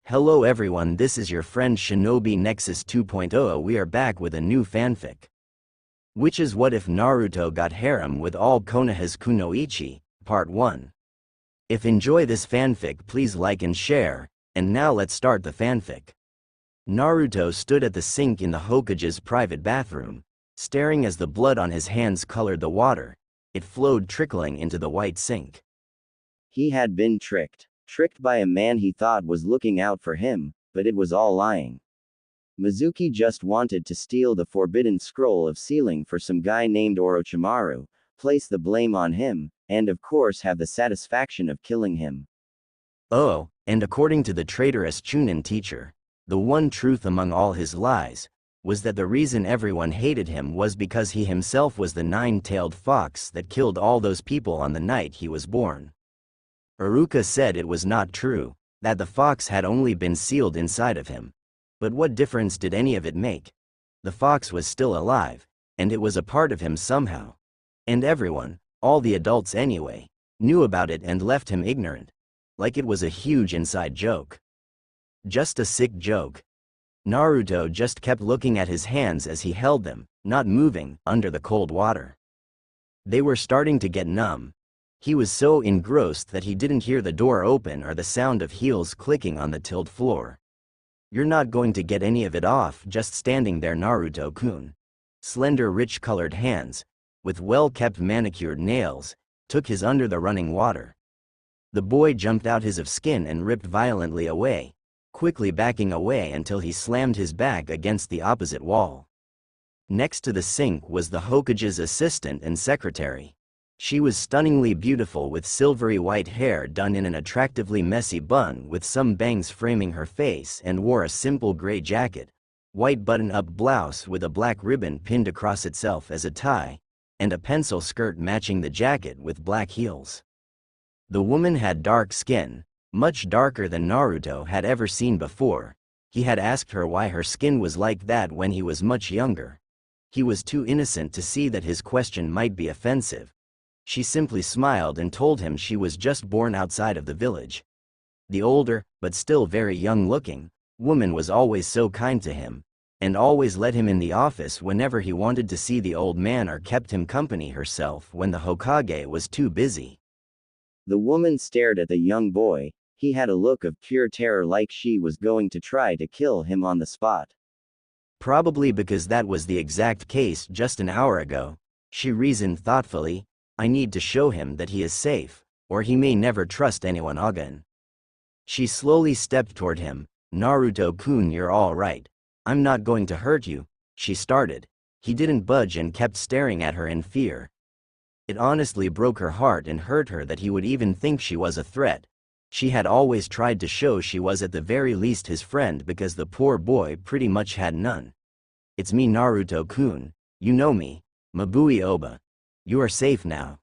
Hello everyone, this is your friend Shinobi Nexus 2.0. We are back with a new fanfic. Which is what if Naruto got harem with all Konoha's Kunoichi, part 1. If enjoy this fanfic, please like and share, and now let's start the fanfic. Naruto stood at the sink in the Hokage's private bathroom, staring as the blood on his hands colored the water. It flowed trickling into the white sink. He had been tricked by a man he thought was looking out for him, but it was all lying. Mizuki just wanted to steal the forbidden scroll of sealing for some guy named Orochimaru, place the blame on him, and of course have the satisfaction of killing him. Oh, and according to the traitorous Chunin teacher, the one truth among all his lies was that the reason everyone hated him was because he himself was the nine-tailed fox that killed all those people on the night he was born. Iruka said it was not true, that the fox had only been sealed inside of him. But what difference did any of it make? The fox was still alive, and it was a part of him somehow. And everyone, all the adults anyway, knew about it and left him ignorant. Like it was a huge inside joke. Just a sick joke. Naruto just kept looking at his hands as he held them, not moving, under the cold water. They were starting to get numb. He was so engrossed that he didn't hear the door open or the sound of heels clicking on the tiled floor. You're not going to get any of it off just standing there, Naruto-kun. Slender, rich-colored hands, with well-kept manicured nails, took his under the running water. The boy jumped out his of skin and ripped violently away, quickly backing away until he slammed his back against the opposite wall. Next to the sink was the Hokage's assistant and secretary. She was stunningly beautiful with silvery white hair done in an attractively messy bun with some bangs framing her face, and wore a simple gray jacket, white button-up blouse with a black ribbon pinned across itself as a tie, and a pencil skirt matching the jacket with black heels. The woman had dark skin, much darker than Naruto had ever seen before. He had asked her why her skin was like that when he was much younger. He was too innocent to see that his question might be offensive. She simply smiled and told him she was just born outside of the village. The older, but still very young-looking, woman was always so kind to him, and always let him in the office whenever he wanted to see the old man or kept him company herself when the Hokage was too busy. The woman stared at the young boy. He had a look of pure terror, like she was going to try to kill him on the spot. Probably because that was the exact case just an hour ago, she reasoned thoughtfully. I need to show him that he is safe, or he may never trust anyone again. She slowly stepped toward him. Naruto-kun, you're all right. I'm not going to hurt you, she started. He didn't budge and kept staring at her in fear. It honestly broke her heart and hurt her that he would even think she was a threat. She had always tried to show she was at the very least his friend because the poor boy pretty much had none. It's me, Naruto-kun. You know me, Mabui Oba. You are safe now.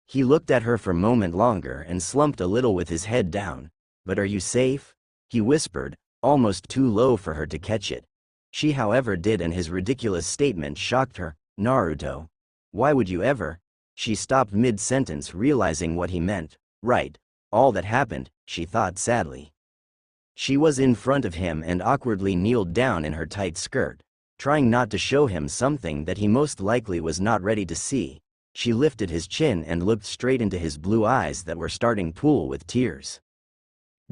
He looked at her for a moment longer and slumped a little with his head down. But are you safe? He whispered, almost too low for her to catch it. She however did, and his ridiculous statement shocked her. Naruto. Why would you ever? She stopped mid-sentence, realizing what he meant. Right. All that happened, she thought sadly. She was in front of him and awkwardly kneeled down in her tight skirt, trying not to show him something that he most likely was not ready to see. She lifted his chin and looked straight into his blue eyes that were starting to pool with tears.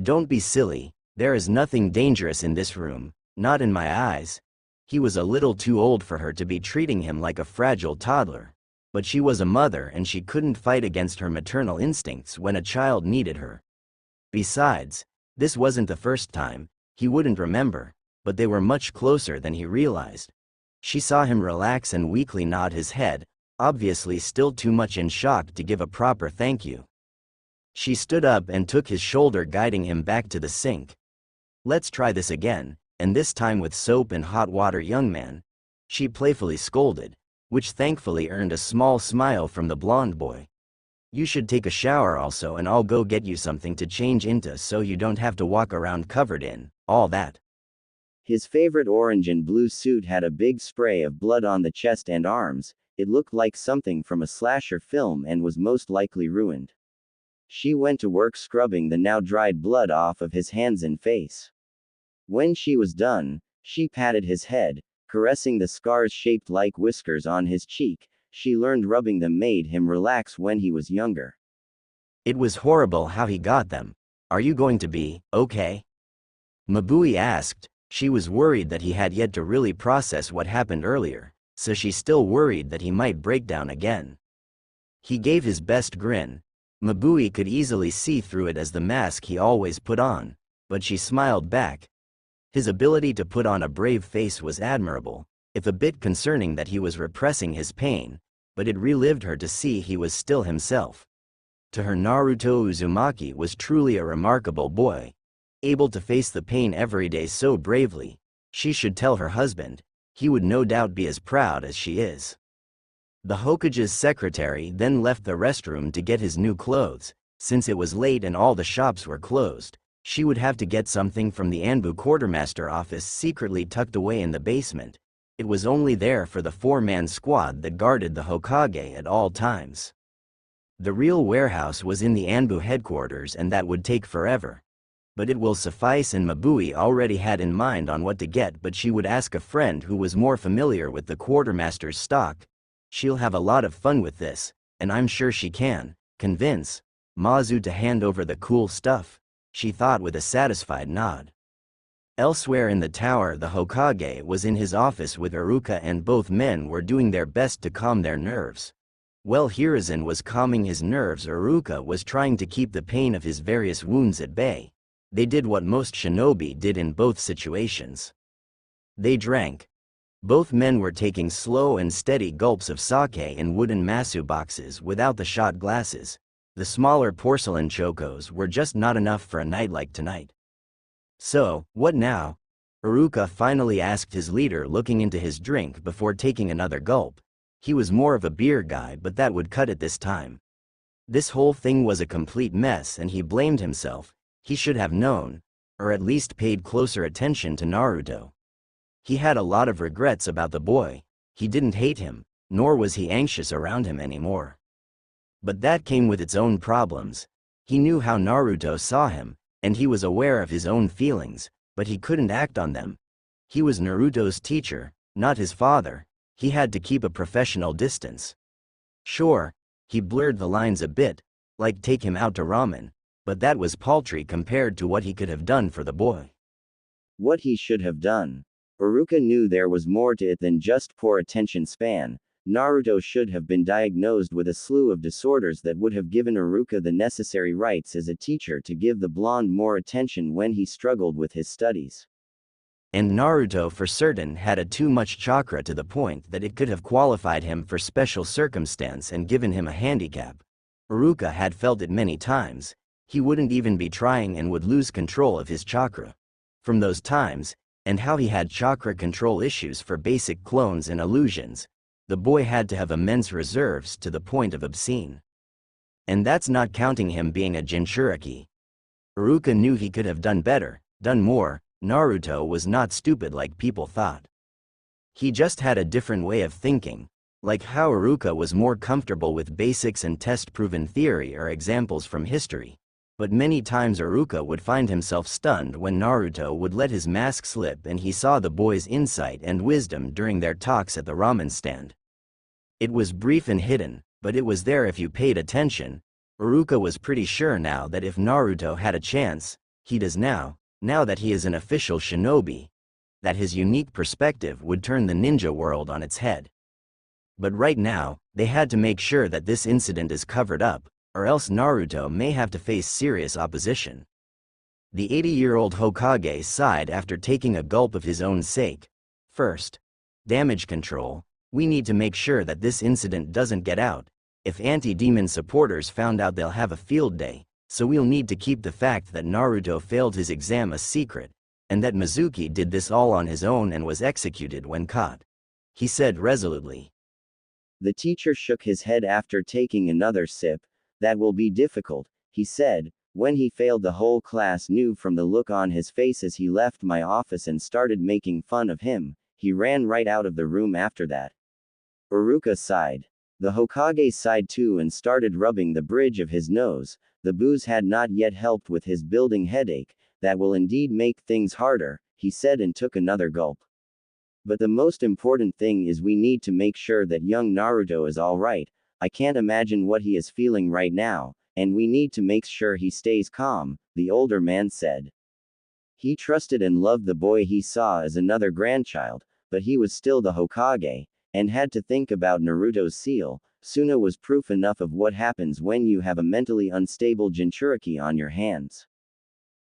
Don't be silly, there is nothing dangerous in this room, not in my eyes. He was a little too old for her to be treating him like a fragile toddler. But she was a mother and she couldn't fight against her maternal instincts when a child needed her. Besides, this wasn't the first time. He wouldn't remember. But they were much closer than he realized. She saw him relax and weakly nod his head, obviously still too much in shock to give a proper thank you. She stood up and took his shoulder, guiding him back to the sink. Let's try this again, and this time with soap and hot water, young man. She playfully scolded, which thankfully earned a small smile from the blonde boy. You should take a shower also, and I'll go get you something to change into so you don't have to walk around covered in all that. His favorite orange and blue suit had a big spray of blood on the chest and arms. It looked like something from a slasher film and was most likely ruined. She went to work scrubbing the now dried blood off of his hands and face. When she was done, she patted his head, caressing the scars shaped like whiskers on his cheek. She learned rubbing them made him relax when he was younger. It was horrible how he got them. Are you going to be okay? Mabui asked. She was worried that he had yet to really process what happened earlier, so she still worried that he might break down again. He gave his best grin. Mabui could easily see through it as the mask he always put on, but she smiled back. His ability to put on a brave face was admirable, if a bit concerning that he was repressing his pain, but it relived her to see he was still himself. To her, Naruto Uzumaki was truly a remarkable boy, able to face the pain every day so bravely. She should tell her husband. He would no doubt be as proud as she is. The Hokage's secretary then left the restroom to get his new clothes. Since it was late and all the shops were closed, she would have to get something from the Anbu quartermaster office secretly tucked away in the basement. It was only there for the four-man squad that guarded the Hokage at all times. The real warehouse was in the Anbu headquarters, and that would take forever. But it will suffice, and Mabui already had in mind on what to get, but she would ask a friend who was more familiar with the quartermaster's stock. She'll have a lot of fun with this, and I'm sure she can convince Mazu to hand over the cool stuff, she thought with a satisfied nod. Elsewhere in the tower, the Hokage was in his office with Iruka, and both men were doing their best to calm their nerves. While Hiruzen was calming his nerves, Iruka was trying to keep the pain of his various wounds at bay. They did what most shinobi did in both situations. They drank. Both men were taking slow and steady gulps of sake in wooden masu boxes without the shot glasses. The smaller porcelain chokos were just not enough for a night like tonight. So, what now? Iruka finally asked his leader, looking into his drink before taking another gulp. He was more of a beer guy, but that would cut it this time. This whole thing was a complete mess, and he blamed himself. He should have known, or at least paid closer attention to Naruto. He had a lot of regrets about the boy. He didn't hate him, nor was he anxious around him anymore. But that came with its own problems. He knew how Naruto saw him, and he was aware of his own feelings, but he couldn't act on them. He was Naruto's teacher, not his father. He had to keep a professional distance. Sure, he blurred the lines a bit, like take him out to ramen, but that was paltry compared to what he could have done for the boy. What he should have done. Iruka knew there was more to it than just poor attention span. Naruto should have been diagnosed with a slew of disorders that would have given Iruka the necessary rights as a teacher to give the blonde more attention when he struggled with his studies. And Naruto for certain had a too much chakra, to the point that it could have qualified him for special circumstance and given him a handicap. Iruka had felt it many times. He wouldn't even be trying and would lose control of his chakra. From those times, and how he had chakra control issues for basic clones and illusions, the boy had to have immense reserves to the point of obscene. And that's not counting him being a Jinchuriki. Iruka knew he could have done better, done more. Naruto was not stupid like people thought. He just had a different way of thinking, like how Iruka was more comfortable with basics and test-proven theory are examples from history. But many times Iruka would find himself stunned when Naruto would let his mask slip and he saw the boy's insight and wisdom during their talks at the ramen stand. It was brief and hidden, but it was there if you paid attention. Iruka was pretty sure now that if Naruto had a chance, he does now that he is an official shinobi, that his unique perspective would turn the ninja world on its head. But right now, they had to make sure that this incident is covered up, or else Naruto may have to face serious opposition. The 80-year-old Hokage sighed after taking a gulp of his own sake. First, damage control. We need to make sure that this incident doesn't get out. If anti-demon supporters found out, they'll have a field day, so we'll need to keep the fact that Naruto failed his exam a secret, and that Mizuki did this all on his own and was executed when caught, he said resolutely. The teacher shook his head after taking another sip. That will be difficult, he said. When he failed, the whole class knew from the look on his face as he left my office and started making fun of him. He ran right out of the room after that. Iruka sighed. The Hokage sighed too and started rubbing the bridge of his nose. the booze had not yet helped with his building headache. That will indeed make things harder, he said and took another gulp. But the most important thing is we need to make sure that young Naruto is alright. I can't imagine what he is feeling right now, and we need to make sure he stays calm, the older man said. He trusted and loved the boy he saw as another grandchild, but he was still the Hokage, and had to think about Naruto's seal. Suna was proof enough of what happens when you have a mentally unstable Jinchuriki on your hands.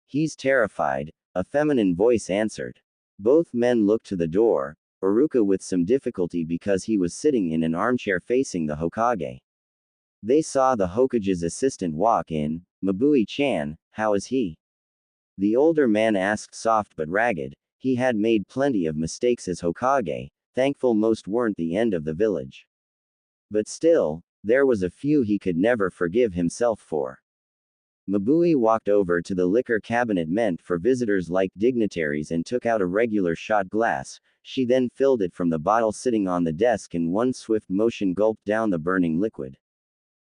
He's terrified, a feminine voice answered. Both men looked to the door, Iruka with some difficulty because he was sitting in an armchair facing the Hokage. They saw the Hokage's assistant walk in. Mabui-chan, how is he? The older man asked soft but ragged. He had made plenty of mistakes as Hokage, thankful most weren't the end of the village. But still, there was a few he could never forgive himself for. Mabui walked over to the liquor cabinet meant for visitors like dignitaries and took out a regular shot glass. She then filled it from the bottle sitting on the desk and one swift motion gulped down the burning liquid.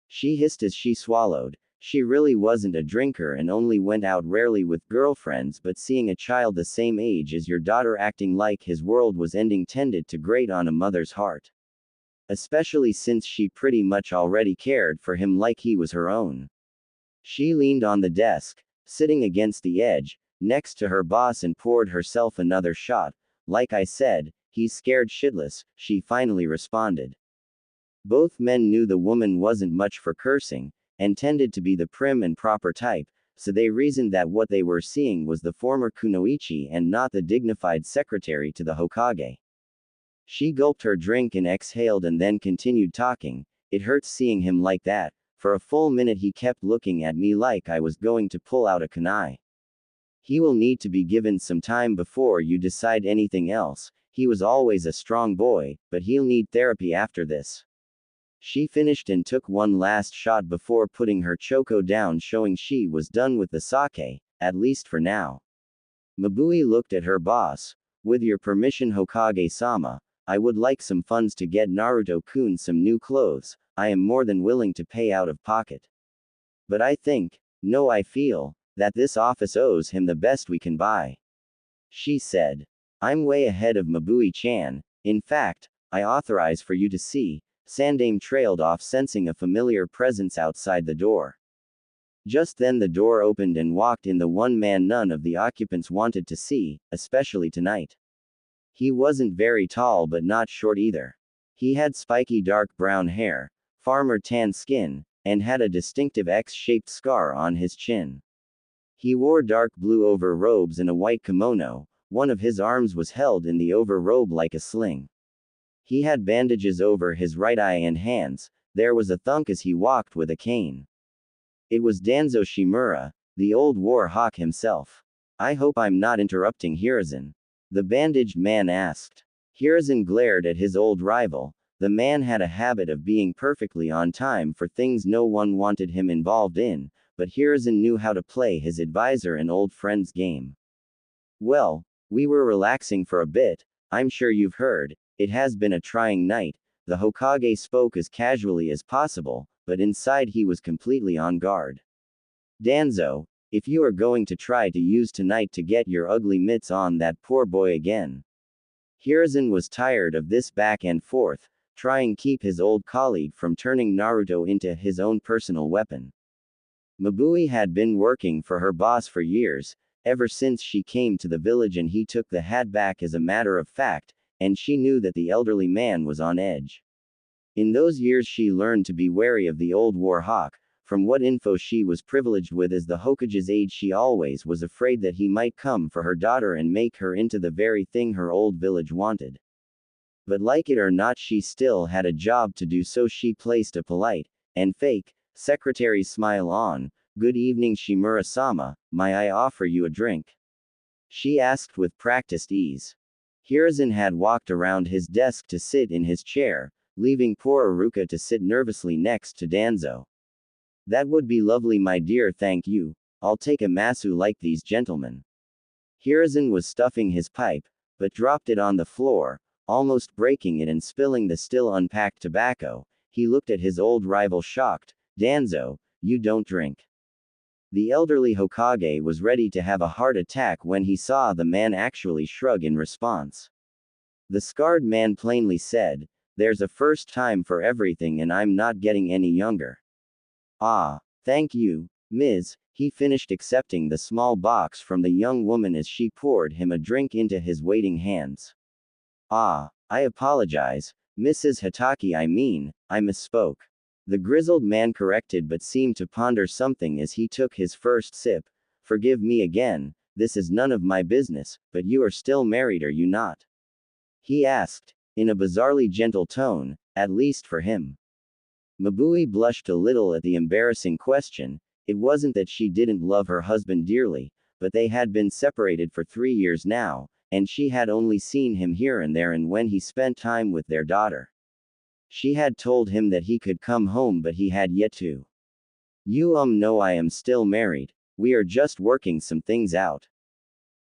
She hissed as she swallowed. She really wasn't a drinker and only went out rarely with girlfriends, but seeing a child the same age as your daughter acting like his world was ending tended to grate on a mother's heart. Especially since she pretty much already cared for him like he was her own. She leaned on the desk, sitting against the edge, next to her boss and poured herself another shot. Like I said, he's scared shitless, she finally responded. Both men knew the woman wasn't much for cursing, and tended to be the prim and proper type, so they reasoned that what they were seeing was the former Kunoichi and not the dignified secretary to the Hokage. She gulped her drink and exhaled and then continued talking. It hurts seeing him like that. For a full minute he kept looking at me like I was going to pull out a kunai. He will need to be given some time before you decide anything else. He was always a strong boy, but he'll need therapy after this. She finished and took one last shot before putting her choco down, showing she was done with the sake, at least for now. Mabui looked at her boss. With your permission, Hokage-sama, I would like some funds to get Naruto-kun some new clothes. I am more than willing to pay out of pocket. But I feel, that this office owes him the best we can buy. She said. I'm way ahead of Mabui-chan. In fact, I authorize for you to see. Sandame trailed off, sensing a familiar presence outside the door. Just then the door opened and walked in the one man none of the occupants wanted to see, especially tonight. He wasn't very tall but not short either. He had spiky dark brown hair, farmer tan skin, and had a distinctive X-shaped scar on his chin. He wore dark blue over-robes and a white kimono. One of his arms was held in the over-robe like a sling. He had bandages over his right eye and hands. There was a thunk as he walked with a cane. It was Danzo Shimura, the old war hawk himself. I hope I'm not interrupting Hiruzen. The bandaged man asked. Hiruzen glared at his old rival. The man had a habit of being perfectly on time for things no one wanted him involved in, but Hiruzen knew how to play his advisor and old friend's game. Well, we were relaxing for a bit. I'm sure you've heard. It has been a trying night. The Hokage spoke as casually as possible, but inside he was completely on guard. Danzo, if you are going to try to use tonight to get your ugly mitts on that poor boy again. Hiruzen was tired of this back and forth, trying to keep his old colleague from turning Naruto into his own personal weapon. Mabui had been working for her boss for years, ever since she came to the village, and he took the hat back as a matter of fact, and she knew that the elderly man was on edge. In those years she learned to be wary of the old war hawk. From what info she was privileged with as the Hokage's aide, she always was afraid that he might come for her daughter and make her into the very thing her old village wanted. But like it or not, she still had a job to do, so she placed a polite, and fake, secretary's smile on. Good evening, Shimura-sama, may I offer you a drink? She asked with practiced ease. Hiruzen had walked around his desk to sit in his chair, leaving poor Iruka to sit nervously next to Danzo. That would be lovely, my dear, thank you. I'll take a masu like these gentlemen. Hiruzen was stuffing his pipe, but dropped it on the floor, almost breaking it and spilling the still unpacked tobacco. He looked at his old rival shocked. Danzo, you don't drink. The elderly Hokage was ready to have a heart attack when he saw the man actually shrug in response. The scarred man plainly said, "There's a first time for everything and I'm not getting any younger." "Ah, thank you, Ms." He finished accepting the small box from the young woman as she poured him a drink into his waiting hands. "Ah, I apologize, Mrs. Hitaki, I misspoke." The grizzled man corrected but seemed to ponder something as he took his first sip. "Forgive me again, this is none of my business, but you are still married, are you not?" he asked, in a bizarrely gentle tone, at least for him. Mabui blushed a little at the embarrassing question. It wasn't that she didn't love her husband dearly, but they had been separated for 3 years now, and she had only seen him here and there and when he spent time with their daughter. She had told him that he could come home, but he had yet to. "You know I am still married. We are just working some things out."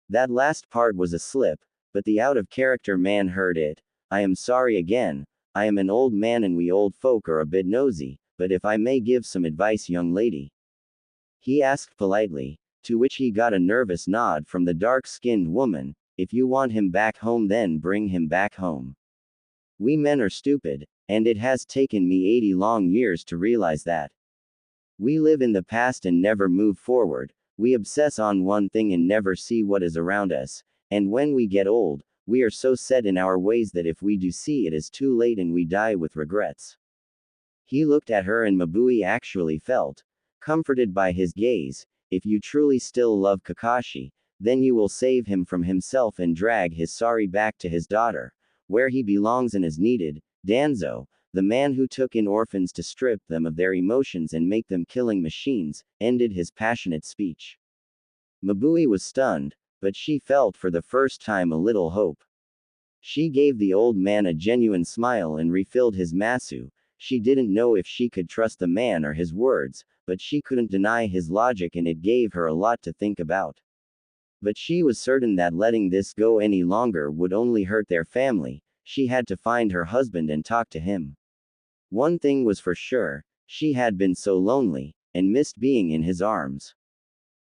That last part was a slip, but the out-of-character man heard it. "I am sorry again, I am an old man and we old folk are a bit nosy, but if I may give some advice, young lady," he asked politely, to which he got a nervous nod from the dark-skinned woman. "If you want him back home, then bring him back home. We men are stupid, and it has taken me 80 long years to realize that. We live in the past and never move forward. We obsess on one thing and never see what is around us, and when we get old, we are so set in our ways that if we do see it is too late and we die with regrets." He looked at her and Mabui actually felt comforted by his gaze. "If you truly still love Kakashi, then you will save him from himself and drag his sorry back to his daughter, where he belongs and is needed." Danzo, the man who took in orphans to strip them of their emotions and make them killing machines, ended his passionate speech. Mabui was stunned, but she felt for the first time a little hope. She gave the old man a genuine smile and refilled his masu. She didn't know if she could trust the man or his words, but she couldn't deny his logic and it gave her a lot to think about. But she was certain that letting this go any longer would only hurt their family. She had to find her husband and talk to him. One thing was for sure, she had been so lonely, and missed being in his arms.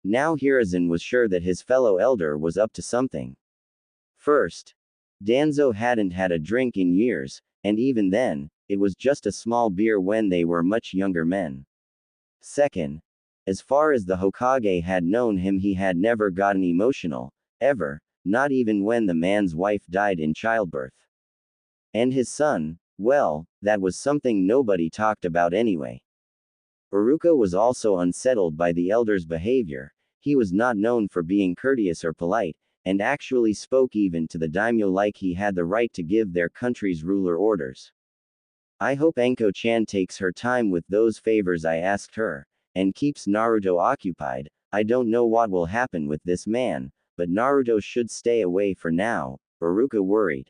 Now Hiruzen was sure that his fellow elder was up to something. First, Danzo hadn't had a drink in years, and even then, it was just a small beer when they were much younger men. Second, as far as the Hokage had known him, he had never gotten emotional, ever, not even when the man's wife died in childbirth. And his son, well, that was something nobody talked about anyway. Iruka was also unsettled by the elder's behavior. He was not known for being courteous or polite, and actually spoke even to the daimyo like he had the right to give their country's ruler orders. "I hope Enko-chan takes her time with those favors I asked her, and keeps Naruto occupied. I don't know what will happen with this man, but Naruto should stay away for now," Iruka worried.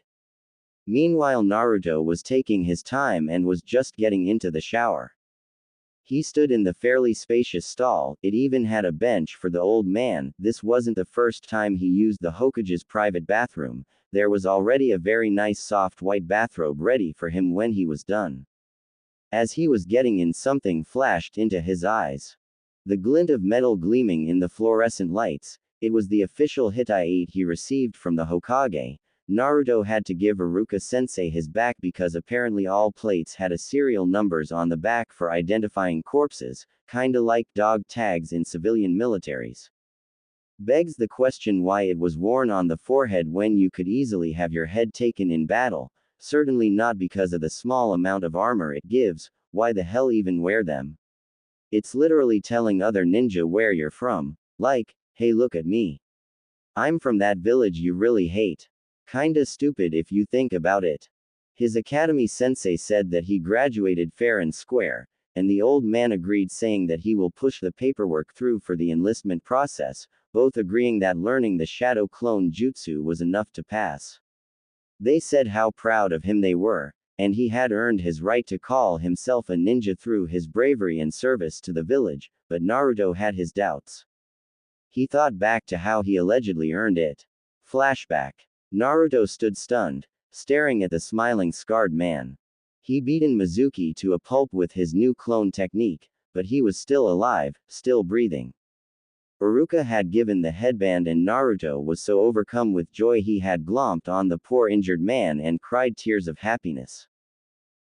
Meanwhile, Naruto was taking his time and was just getting into the shower. He stood in the fairly spacious stall. It even had a bench for the old man. This wasn't the first time he used the Hokage's private bathroom. There was already a very nice soft white bathrobe ready for him when he was done. As he was getting in, something flashed into his eyes. The glint of metal gleaming in the fluorescent lights. It was the official Hittite he received from the Hokage. Naruto had to give Iruka-sensei his back because apparently all plates had a serial numbers on the back for identifying corpses, kinda like dog tags in civilian militaries. Begs the question why it was worn on the forehead when you could easily have your head taken in battle. Certainly not because of the small amount of armor it gives. Why the hell even wear them? It's literally telling other ninja where you're from. Like, hey, look at me. I'm from that village you really hate. Kinda stupid if you think about it. His academy sensei said that he graduated fair and square, and the old man agreed, saying that he will push the paperwork through for the enlistment process, both agreeing that learning the shadow clone jutsu was enough to pass. They said how proud of him they were, and he had earned his right to call himself a ninja through his bravery and service to the village, but Naruto had his doubts. He thought back to how he allegedly earned it. Flashback. Naruto stood stunned, staring at the smiling scarred man. He beaten Mizuki to a pulp with his new clone technique, but he was still alive, still breathing. Iruka had given the headband and Naruto was so overcome with joy he had glomped on the poor injured man and cried tears of happiness.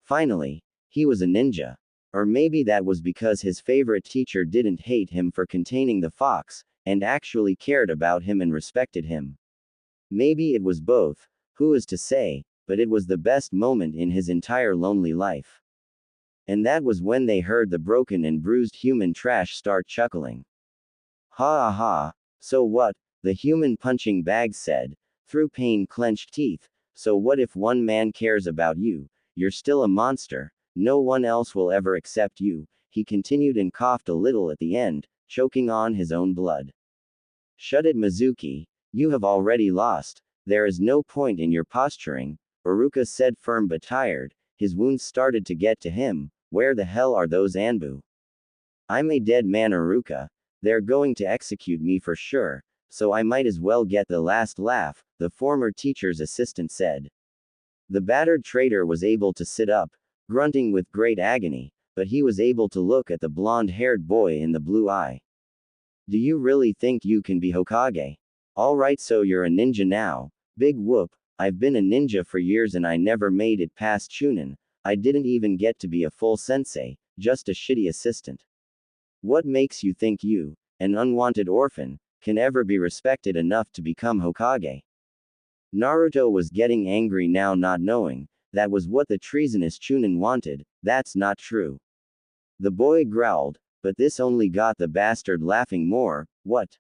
Finally, he was a ninja. Or maybe that was because his favorite teacher didn't hate him for containing the fox, and actually cared about him and respected him. Maybe it was both, who is to say, but it was the best moment in his entire lonely life. And that was when they heard the broken and bruised human trash start chuckling. Ha ha ha, so what? The human punching bag said, through pain-clenched teeth. So what if one man cares about you? You're still a monster. No one else will ever accept you, he continued and coughed a little at the end, choking on his own blood. Shut it, Mizuki. You have already lost. There is no point in your posturing, Iruka said, firm but tired. His wounds started to get to him. Where the hell are those Anbu? I'm a dead man, Iruka. They're going to execute me for sure, so I might as well get the last laugh, the former teacher's assistant said. The battered traitor was able to sit up, grunting with great agony, but he was able to look at the blonde-haired boy in the blue eye. Do you really think you can be Hokage? Alright, so you're a ninja now. Big whoop, I've been a ninja for years and I never made it past Chunin. I didn't even get to be a full sensei, just a shitty assistant. What makes you think you, an unwanted orphan, can ever be respected enough to become Hokage? Naruto was getting angry now, not knowing that was what the treasonous Chunin wanted. That's not true. The boy growled, but this only got the bastard laughing more. What?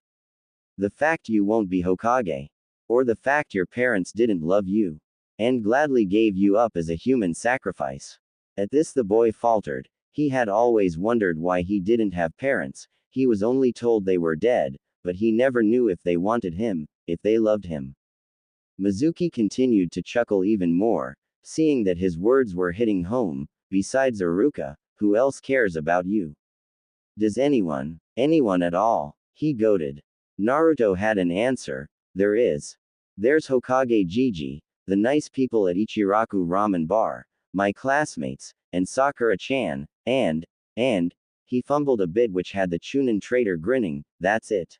The fact you won't be Hokage? Or the fact your parents didn't love you and gladly gave you up as a human sacrifice? At this the boy faltered. He had always wondered why he didn't have parents. He was only told they were dead, but he never knew if they wanted him, if they loved him. Mizuki continued to chuckle even more, seeing that his words were hitting home. Besides Iruka, who else cares about you? Does anyone at all? He goaded. Naruto had an answer. There is. There's Hokage Gigi, the nice people at Ichiraku Ramen Bar, my classmates, and Sakura-chan, and, he fumbled a bit which had the Chunin traitor grinning. That's it.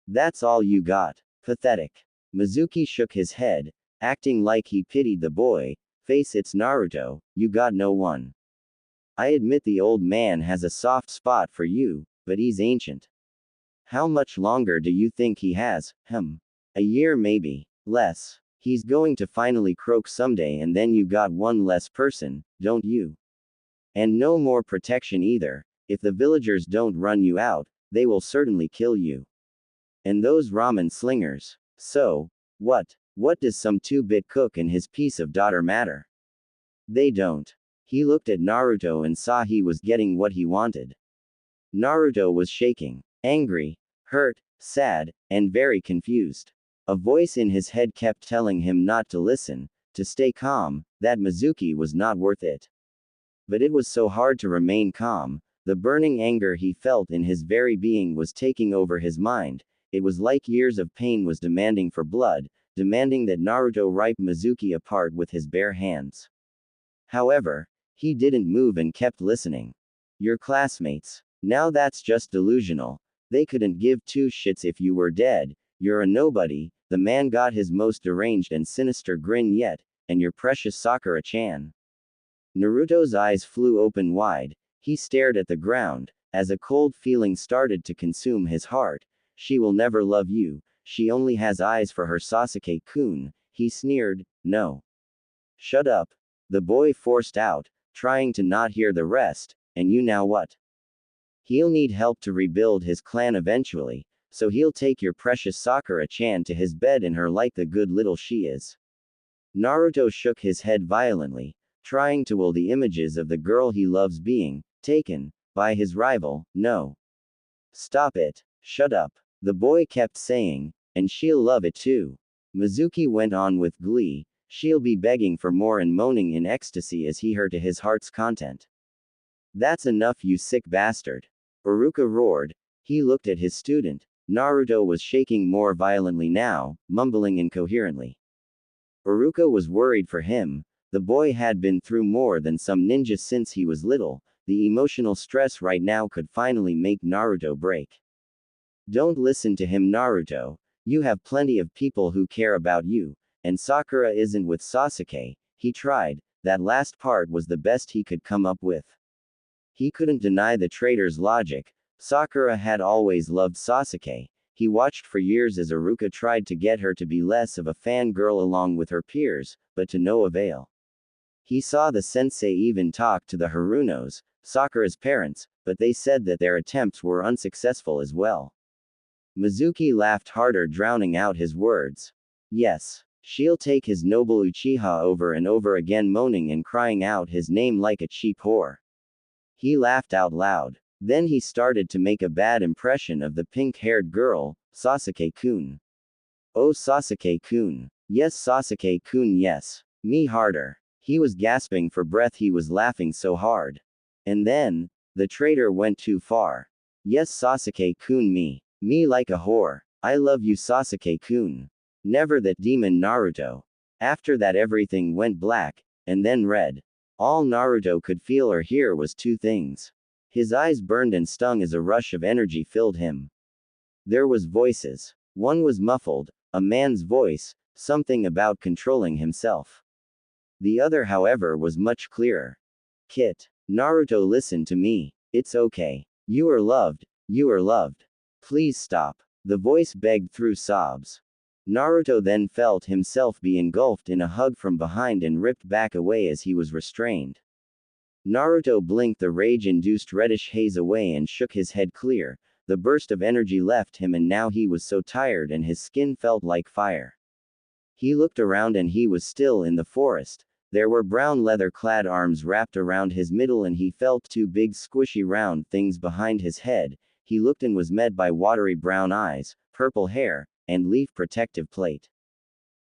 That's all you got. Pathetic. Mizuki shook his head, acting like he pitied the boy. Face it's Naruto, you got no one. I admit the old man has a soft spot for you, but he's ancient. How much longer do you think he has? A year maybe. Less. He's going to finally croak someday and then you got one less person, don't you? And no more protection either. If the villagers don't run you out, they will certainly kill you. And those ramen slingers. So, what? What does some 2-bit cook and his piece of daughter matter? They don't. He looked at Naruto and saw he was getting what he wanted. Naruto was shaking. Angry, hurt, sad, and very confused. A voice in his head kept telling him not to listen, to stay calm, that Mizuki was not worth it. But it was so hard to remain calm. The burning anger he felt in his very being was taking over his mind. It was like years of pain was demanding for blood, demanding that Naruto rip Mizuki apart with his bare hands. However, he didn't move and kept listening. Your classmates. Now that's just delusional. They couldn't give two shits if you were dead. You're a nobody. The man got his most deranged and sinister grin yet, and your precious Sakura-chan. Naruto's eyes flew open wide. He stared at the ground, as a cold feeling started to consume his heart. She will never love you, she only has eyes for her Sasuke-kun, he sneered. No. Shut up. The boy forced out, trying to not hear the rest. And you now what? He'll need help to rebuild his clan eventually, so he'll take your precious Sakura-chan to his bed in her like the good little she is. Naruto shook his head violently, trying to will the images of the girl he loves being taken by his rival. No. Stop it. Shut up. The boy kept saying, and she'll love it too. Mizuki went on with glee, she'll be begging for more and moaning in ecstasy as he heard to his heart's content. That's enough, you sick bastard. Iruka roared. He looked at his student. Naruto was shaking more violently now, mumbling incoherently. Iruka was worried for him. The boy had been through more than some ninja since he was little. The emotional stress right now could finally make Naruto break. Don't listen to him, Naruto. You have plenty of people who care about you, and Sakura isn't with Sasuke. He tried. That last part was the best he could come up with. He couldn't deny the traitor's logic. Sakura had always loved Sasuke. He watched for years as Iruka tried to get her to be less of a fangirl along with her peers, but to no avail. He saw the sensei even talk to the Harunos, Sakura's parents, but they said that their attempts were unsuccessful as well. Mizuki laughed harder, drowning out his words. Yes. She'll take his noble Uchiha over and over again, moaning and crying out his name like a cheap whore. He laughed out loud. Then he started to make a bad impression of the pink-haired girl, Sasuke-kun. Oh, Sasuke-kun. Yes, Sasuke-kun, yes. Me harder. He was gasping for breath, he was laughing so hard. And then, the traitor went too far. Yes, Sasuke-kun, me like a whore. I love you, Sasuke-kun. Never that demon Naruto. After that everything went black, and then red. All Naruto could feel or hear was two things. His eyes burned and stung as a rush of energy filled him. There was voices. One was muffled, a man's voice, something about controlling himself. The other, however, was much clearer. Kit. Naruto, listen to me. It's okay. You are loved. You are loved. Please stop. The voice begged through sobs. Naruto then felt himself be engulfed in a hug from behind and ripped back away as he was restrained. Naruto blinked the rage-induced reddish haze away and shook his head clear. The burst of energy left him and now he was so tired and his skin felt like fire. He looked around and he was still in the forest. There were brown leather-clad arms wrapped around his middle and he felt two big squishy round things behind his head. He looked and was met by watery brown eyes, purple hair, and leaf protective plate.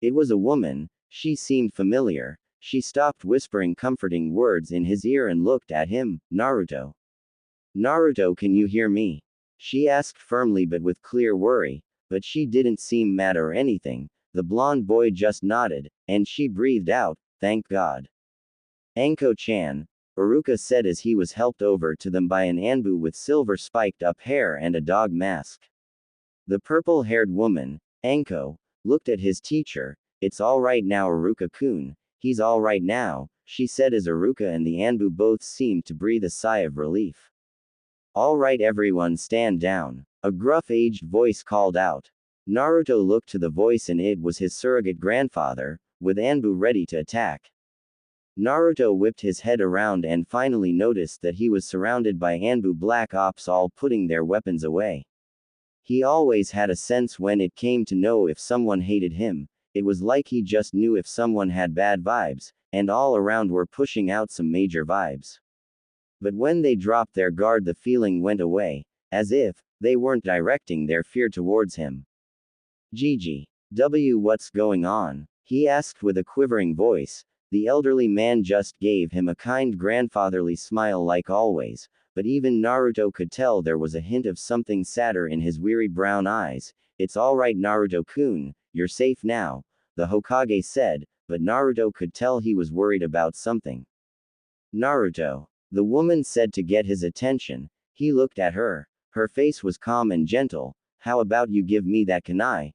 It was a woman. She seemed familiar. She stopped whispering comforting words in his ear and looked at him. Naruto. Naruto, can you hear me? She asked firmly but with clear worry, but she didn't seem mad or anything. The blonde boy just nodded, and she breathed out, thank God. Anko-chan, Iruka said as he was helped over to them by an Anbu with silver spiked up hair and a dog mask. The purple-haired woman, Anko, looked at his teacher. It's all right now, Iruka-kun. He's all right now, she said as Iruka and the Anbu both seemed to breathe a sigh of relief. All right, everyone, stand down. A gruff aged voice called out. Naruto looked to the voice and it was his surrogate grandfather, with Anbu ready to attack. Naruto whipped his head around and finally noticed that he was surrounded by Anbu Black Ops, all putting their weapons away. He always had a sense when it came to know if someone hated him. It was like he just knew if someone had bad vibes, and all around were pushing out some major vibes. But when they dropped their guard, the feeling went away, as if they weren't directing their fear towards him. Gigi. What's going on? He asked with a quivering voice. The elderly man just gave him a kind grandfatherly smile like always, but even Naruto could tell there was a hint of something sadder in his weary brown eyes. It's alright, Naruto-kun, you're safe now, the Hokage said, but Naruto could tell he was worried about something. Naruto, the woman said to get his attention. He looked at her. Her face was calm and gentle. How about you give me that kunai,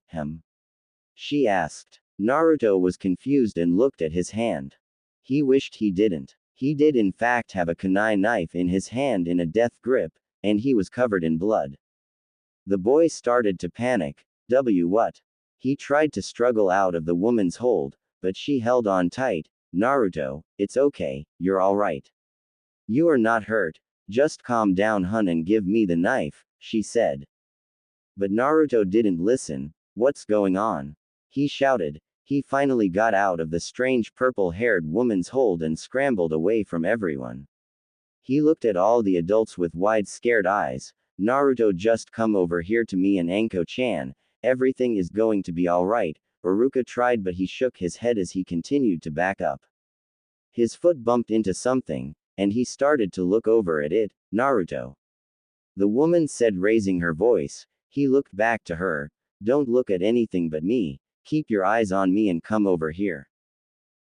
she asked. Naruto was confused and looked at his hand. He wished he didn't. He did in fact have a kunai knife in his hand in a death grip, and he was covered in blood. The boy started to panic. What? He tried to struggle out of the woman's hold, but she held on tight. Naruto, it's okay, you're alright. You are not hurt. Just calm down, hun, and give me the knife, she said. But Naruto didn't listen. What's going on? He shouted. He finally got out of the strange purple-haired woman's hold and scrambled away from everyone. He looked at all the adults with wide scared eyes. Naruto, just come over here to me and Anko-chan. Everything is going to be alright. Iruka tried, but he shook his head as he continued to back up. His foot bumped into something, and he started to look over at it. Naruto. The woman said, raising her voice. He looked back to her. Don't look at anything but me. Keep your eyes on me and come over here.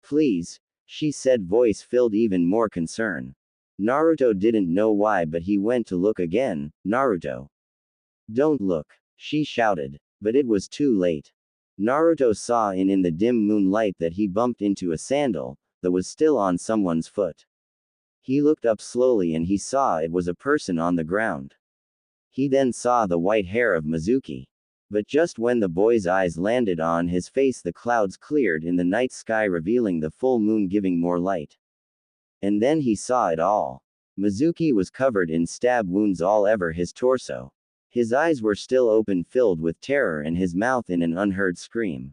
Please, she said, voice filled even more concern. Naruto didn't know why, but he went to look again. Naruto. Don't look. She shouted. But it was too late. Naruto saw in the dim moonlight that he bumped into a sandal that was still on someone's foot. He looked up slowly and he saw it was a person on the ground. He then saw the white hair of Mizuki. But just when the boy's eyes landed on his face, the clouds cleared in the night sky, revealing the full moon giving more light. And then he saw it all. Mizuki was covered in stab wounds all over his torso. His eyes were still open, filled with terror, and his mouth in an unheard scream.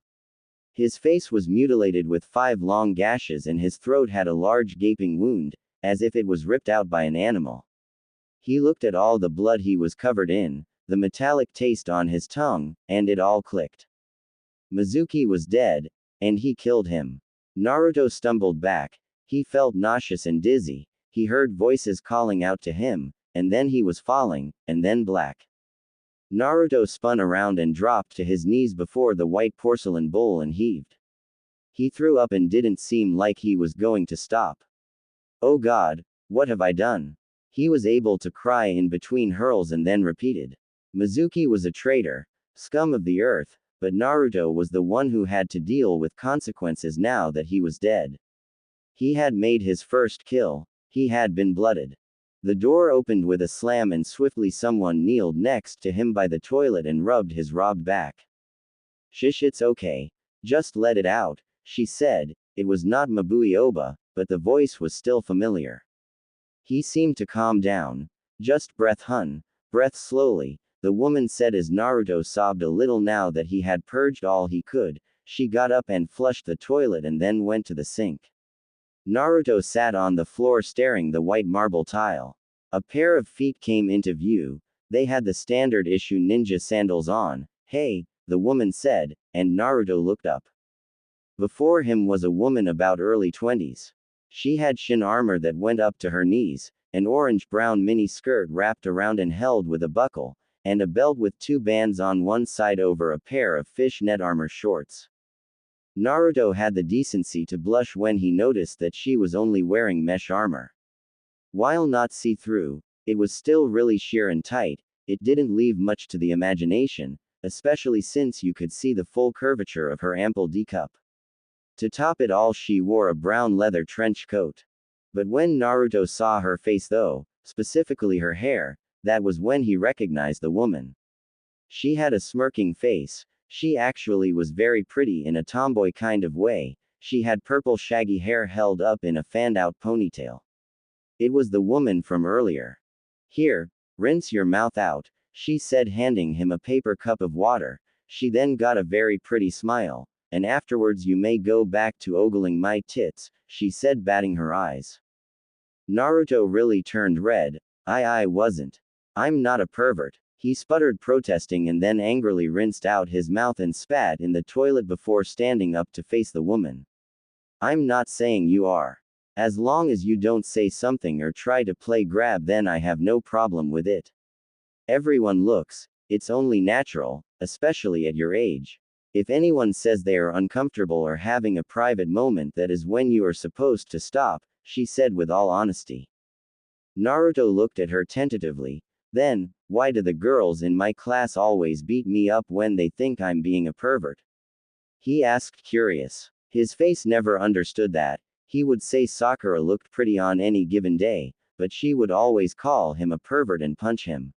His face was mutilated with 5 long gashes, and his throat had a large gaping wound, as if it was ripped out by an animal. He looked at all the blood he was covered in, the metallic taste on his tongue, and it all clicked. Mizuki was dead, and he killed him. Naruto stumbled back. He felt nauseous and dizzy. He heard voices calling out to him, and then he was falling, and then black. Naruto spun around and dropped to his knees before the white porcelain bowl and heaved. He threw up and didn't seem like he was going to stop. Oh God, what have I done? He was able to cry in between hurls and then repeated. Mizuki was a traitor, scum of the earth, but Naruto was the one who had to deal with consequences now that he was dead. He had made his first kill. He had been blooded. The door opened with a slam and swiftly someone kneeled next to him by the toilet and rubbed his robbed back. Shish, it's okay. Just let it out, she said. It was not Mabui Oba, but the voice was still familiar. He seemed to calm down. Just breath, hun. Breath slowly, the woman said as Naruto sobbed a little. Now that he had purged all he could, she got up and flushed the toilet and then went to the sink. Naruto sat on the floor staring the white marble tile. A pair of feet came into view. They had the standard issue ninja sandals on. Hey, the woman said, and Naruto looked up. Before him was a woman about early 20s. She had shin armor that went up to her knees, an orange-brown mini skirt wrapped around and held with a buckle, and a belt with 2 bands on one side over a pair of fishnet armor shorts. Naruto had the decency to blush when he noticed that she was only wearing mesh armor. While not see-through, it was still really sheer and tight. It didn't leave much to the imagination, especially since you could see the full curvature of her ample D-cup. To top it all, she wore a brown leather trench coat. But when Naruto saw her face though, specifically her hair, that was when he recognized the woman. She had a smirking face. She actually was very pretty in a tomboy kind of way. She had purple shaggy hair held up in a fanned-out ponytail. It was the woman from earlier. Here, rinse your mouth out, she said, handing him a paper cup of water. She then got a very pretty smile, and afterwards you may go back to ogling my tits, she said, batting her eyes. Naruto really turned red. I wasn't. I'm not a pervert. He sputtered, protesting, and then angrily rinsed out his mouth and spat in the toilet before standing up to face the woman. I'm not saying you are. As long as you don't say something or try to play grab, then I have no problem with it. Everyone looks. It's only natural, especially at your age. If anyone says they are uncomfortable or having a private moment, that is when you are supposed to stop, she said with all honesty. Naruto looked at her tentatively. Then, why do the girls in my class always beat me up when they think I'm being a pervert? He asked, curious. His face never understood that. He would say Sakura looked pretty on any given day, but she would always call him a pervert and punch him.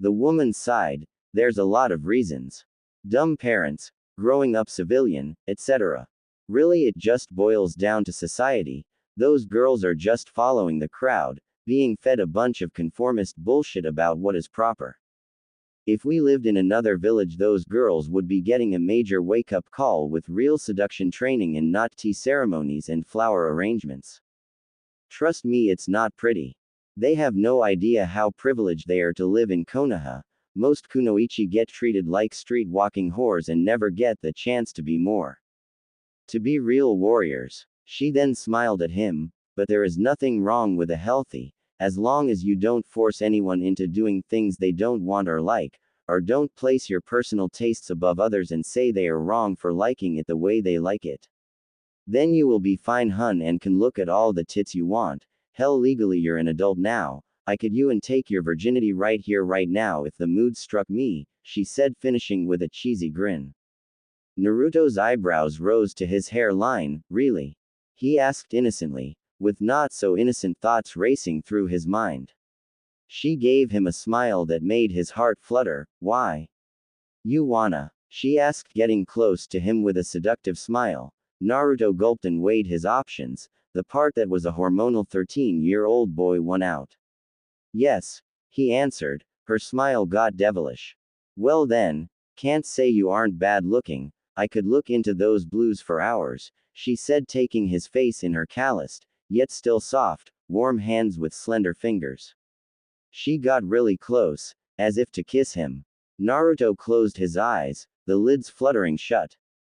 The woman sighed. There's a lot of reasons. Dumb parents, growing up civilian, etc. Really, it just boils down to society. Those girls are just following the crowd, being fed a bunch of conformist bullshit about what is proper. If we lived in another village, those girls would be getting a major wake-up call with real seduction training and not tea ceremonies and flower arrangements. Trust me, it's not pretty. They have no idea how privileged they are to live in Konoha. Most Kunoichi get treated like street-walking whores and never get the chance to be more. To be real warriors. She then smiled at him. But there is nothing wrong with a healthy, as long as you don't force anyone into doing things they don't want or like, or don't place your personal tastes above others and say they are wrong for liking it the way they like it. Then you will be fine, hun, and can look at all the tits you want. Hell, legally you're an adult now. I could you and take your virginity right here right now if the mood struck me, she said, finishing with a cheesy grin. Naruto's eyebrows rose to his hairline. Really? He asked innocently, with not so innocent thoughts racing through his mind. She gave him a smile that made his heart flutter. Why? You wanna? She asked, getting close to him with a seductive smile. Naruto gulped and weighed his options. The part that was a hormonal 13-year-old boy won out. Yes, he answered. Her smile got devilish. Well then, can't say you aren't bad looking. I could look into those blues for hours, she said, taking his face in her calloused, yet still soft, warm hands with slender fingers. She got really close, as if to kiss him. Naruto closed his eyes, the lids fluttering shut.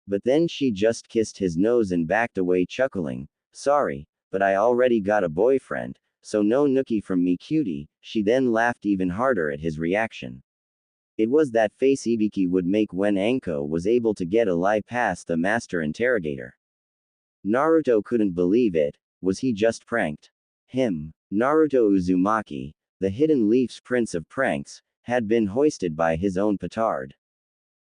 But then she just kissed his nose and backed away, chuckling. Sorry, but I already got a boyfriend, so no nookie from me, cutie. She then laughed even harder at his reaction. It was that face Ibiki would make when Anko was able to get a lie past the master interrogator. Naruto couldn't believe it. Was he just pranked? Him, Naruto Uzumaki, the Hidden Leaf's prince of pranks, had been hoisted by his own petard.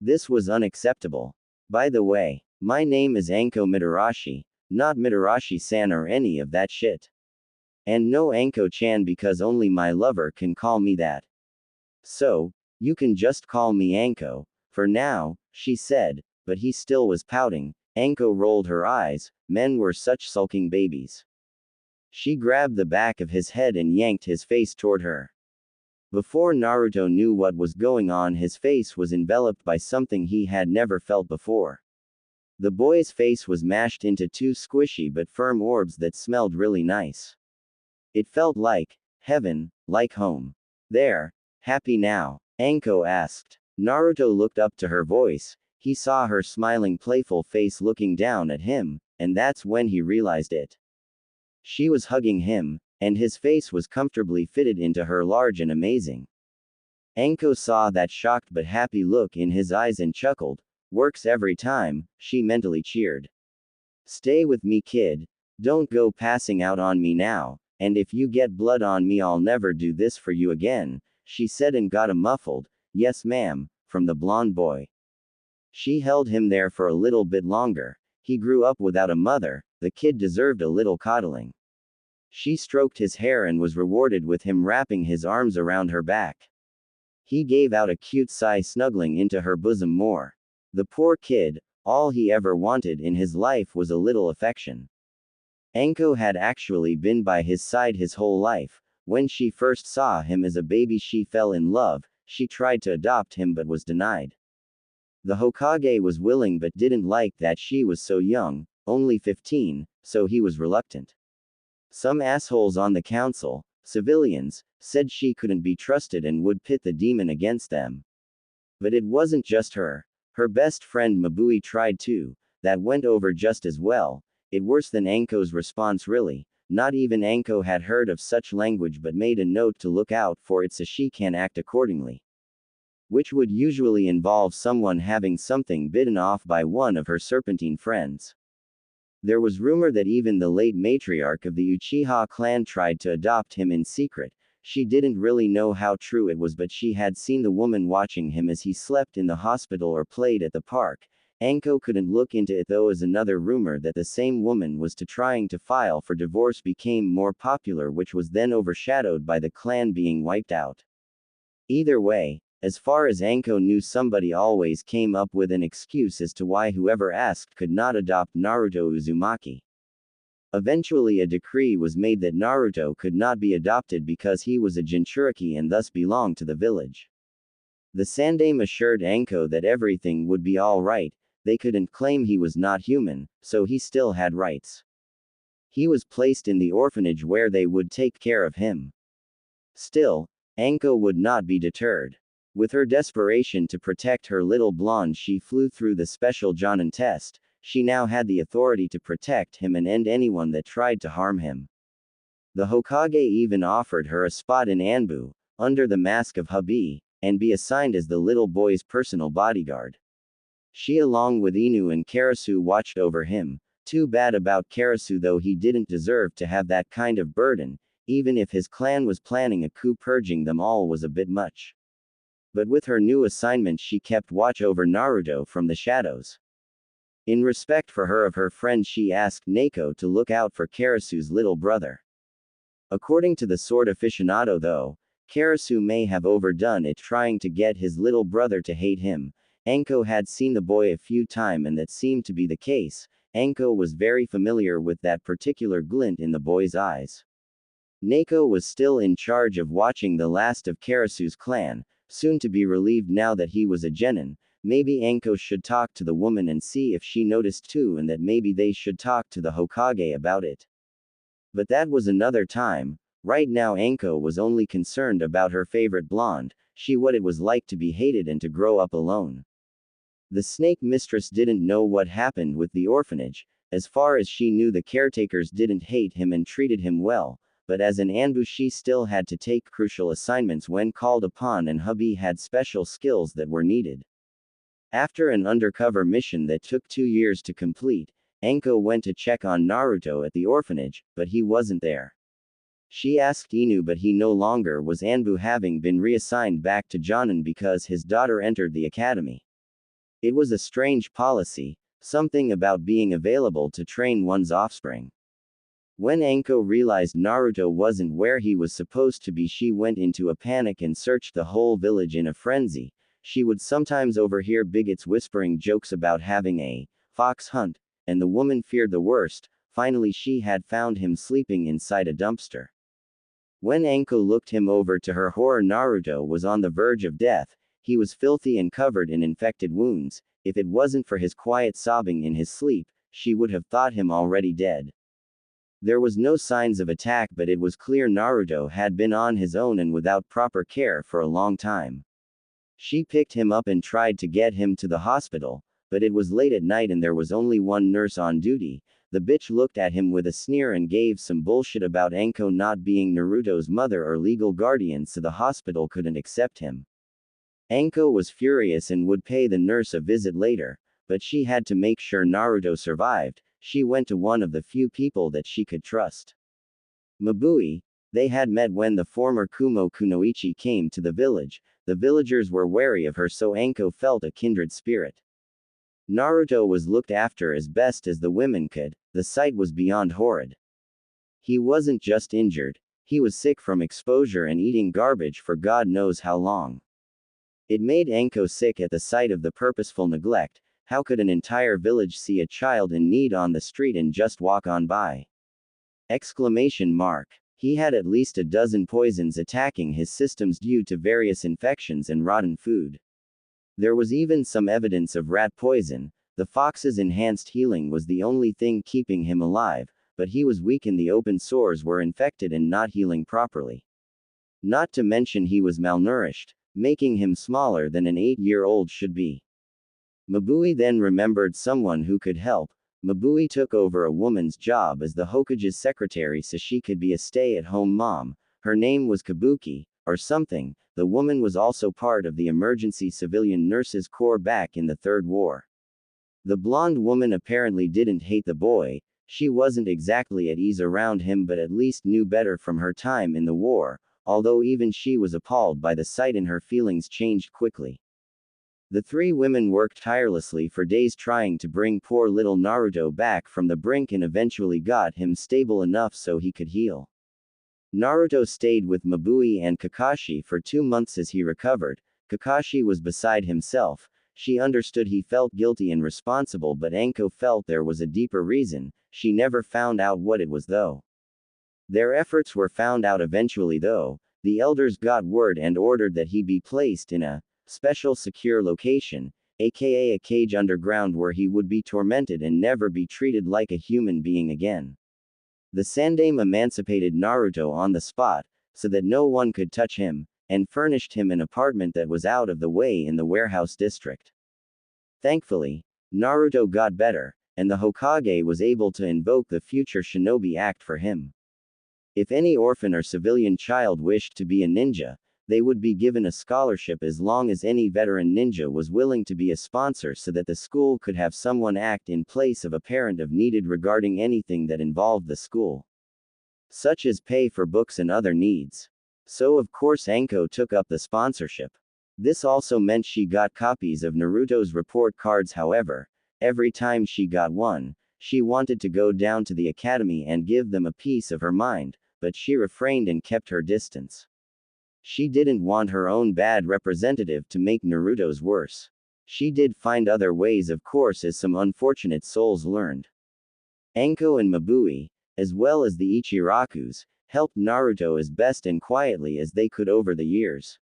This was unacceptable. By the way, my name is Anko Mitarashi, not Mitarashi-san or any of that shit. And no Anko-chan, because only my lover can call me that. So, you can just call me Anko, for now, she said, but he still was pouting. Anko rolled her eyes. Men were such sulking babies. She grabbed the back of his head and yanked his face toward her. Before Naruto knew what was going on, his face was enveloped by something he had never felt before. The boy's face was mashed into two squishy but firm orbs that smelled really nice. It felt like heaven, like home. There, happy now? Anko asked. Naruto looked up to her voice. He saw her smiling, playful face looking down at him, and that's when he realized it. She was hugging him, and his face was comfortably fitted into her large and amazing. Anko saw that shocked but happy look in his eyes and chuckled. Works every time, she mentally cheered. Stay with me, kid. Don't go passing out on me now, and if you get blood on me, I'll never do this for you again, she said, and got a muffled, yes ma'am, from the blonde boy. She held him there for a little bit longer. He grew up without a mother, the kid deserved a little coddling. She stroked his hair and was rewarded with him wrapping his arms around her back. He gave out a cute sigh, snuggling into her bosom more. The poor kid, all he ever wanted in his life was a little affection. Anko had actually been by his side his whole life. When she first saw him as a baby, she fell in love. She tried to adopt him but was denied. The Hokage was willing but didn't like that she was so young, only 15, so he was reluctant. Some assholes on the council, civilians, said she couldn't be trusted and would pit the demon against them. But it wasn't just her. Her best friend Mabui tried too. That went over just as well. It worse than Anko's response, really. Not even Anko had heard of such language but made a note to look out for it so she can act accordingly. Which would usually involve someone having something bitten off by one of her serpentine friends. There was rumor that even the late matriarch of the Uchiha clan tried to adopt him in secret. She didn't really know how true it was, but she had seen the woman watching him as he slept in the hospital or played at the park. Anko couldn't look into it though, as another rumor that the same woman was trying to file for divorce became more popular, which was then overshadowed by the clan being wiped out. Either way, as far as Anko knew, somebody always came up with an excuse as to why whoever asked could not adopt Naruto Uzumaki. Eventually a decree was made that Naruto could not be adopted because he was a Jinchuriki and thus belonged to the village. The Sandaime assured Anko that everything would be alright. They couldn't claim he was not human, so he still had rights. He was placed in the orphanage where they would take care of him. Still, Anko would not be deterred. With her desperation to protect her little blonde, she flew through the special Jonin test. She now had the authority to protect him and end anyone that tried to harm him. The Hokage even offered her a spot in Anbu, under the mask of hubby, and be assigned as the little boy's personal bodyguard. She, along with Inu and Karasu, watched over him. Too bad about Karasu though, he didn't deserve to have that kind of burden. Even if his clan was planning a coup, purging them all was a bit much. But with her new assignment she kept watch over Naruto from the shadows. In respect for her friend she asked Neko to look out for Karasu's little brother. According to the sword aficionado though, Karasu may have overdone it trying to get his little brother to hate him. Anko had seen the boy a few times and that seemed to be the case. Anko was very familiar with that particular glint in the boy's eyes. Neko was still in charge of watching the last of Karasu's clan, soon to be relieved now that he was a genin. Maybe Anko should talk to the woman and see if she noticed too, and that maybe they should talk to the Hokage about it. But that was another time. Right now Anko was only concerned about her favorite blonde, what it was like to be hated and to grow up alone. The snake mistress didn't know what happened with the orphanage. As far as she knew the caretakers didn't hate him and treated him well, but as an Anbu she still had to take crucial assignments when called upon, and hubby had special skills that were needed. After an undercover mission that took 2 years to complete, Anko went to check on Naruto at the orphanage, but he wasn't there. She asked Inu, but he no longer was Anbu, having been reassigned back to Jonin because his daughter entered the academy. It was a strange policy, something about being available to train one's offspring. When Anko realized Naruto wasn't where he was supposed to be, she went into a panic and searched the whole village in a frenzy. She would sometimes overhear bigots whispering jokes about having a fox hunt, and the woman feared the worst. Finally she had found him sleeping inside a dumpster. When Anko looked him over to her horror, Naruto was on the verge of death. He was filthy and covered in infected wounds. If it wasn't for his quiet sobbing in his sleep, she would have thought him already dead. There was no signs of attack, but it was clear Naruto had been on his own and without proper care for a long time. She picked him up and tried to get him to the hospital, but it was late at night and there was only one nurse on duty. The bitch looked at him with a sneer and gave some bullshit about Anko not being Naruto's mother or legal guardian, so the hospital couldn't accept him. Anko was furious and would pay the nurse a visit later, but she had to make sure Naruto survived. She went to one of the few people that she could trust. Mabui. They had met when the former Kunoichi came to the village. The villagers were wary of her, so Anko felt a kindred spirit. Naruto was looked after as best as the women could. The sight was beyond horrid. He wasn't just injured, he was sick from exposure and eating garbage for God knows how long. It made Anko sick at the sight of the purposeful neglect. How could an entire village see a child in need on the street and just walk on by? Exclamation mark. He had at least a dozen poisons attacking his systems due to various infections and rotten food. There was even some evidence of rat poison. The fox's enhanced healing was the only thing keeping him alive, but he was weak and the open sores were infected and not healing properly. Not to mention he was malnourished, making him smaller than an 8-year-old should be. Mabui then remembered someone who could help. Mabui took over a woman's job as the Hokage's secretary so she could be a stay-at-home mom. Her name was Kabuki, or something. The woman was also part of the emergency civilian nurses corps back in the Third War. The blonde woman apparently didn't hate the boy. She wasn't exactly at ease around him, but at least knew better from her time in the war, although even she was appalled by the sight and her feelings changed quickly. The three women worked tirelessly for days trying to bring poor little Naruto back from the brink and eventually got him stable enough so he could heal. Naruto stayed with Mabui and Kakashi for 2 months as he recovered. Kakashi was beside himself. She understood he felt guilty and responsible, but Anko felt there was a deeper reason. She never found out what it was though. Their efforts were found out eventually though. The elders got word and ordered that he be placed in a special secure location, aka a cage underground where he would be tormented and never be treated like a human being again. The Sandaime emancipated Naruto on the spot, so that no one could touch him, and furnished him an apartment that was out of the way in the warehouse district. Thankfully, Naruto got better, and the Hokage was able to invoke the future Shinobi Act for him. If any orphan or civilian child wished to be a ninja, they would be given a scholarship as long as any veteran ninja was willing to be a sponsor, so that the school could have someone act in place of a parent if needed regarding anything that involved the school, such as pay for books and other needs. So of course Anko took up the sponsorship. This also meant she got copies of Naruto's report cards. However, every time she got one, she wanted to go down to the academy and give them a piece of her mind, but she refrained and kept her distance. She didn't want her own bad representative to make Naruto's worse. She did find other ways, of course, as some unfortunate souls learned. Anko and Mabui, as well as the Ichirakus, helped Naruto as best and quietly as they could over the years.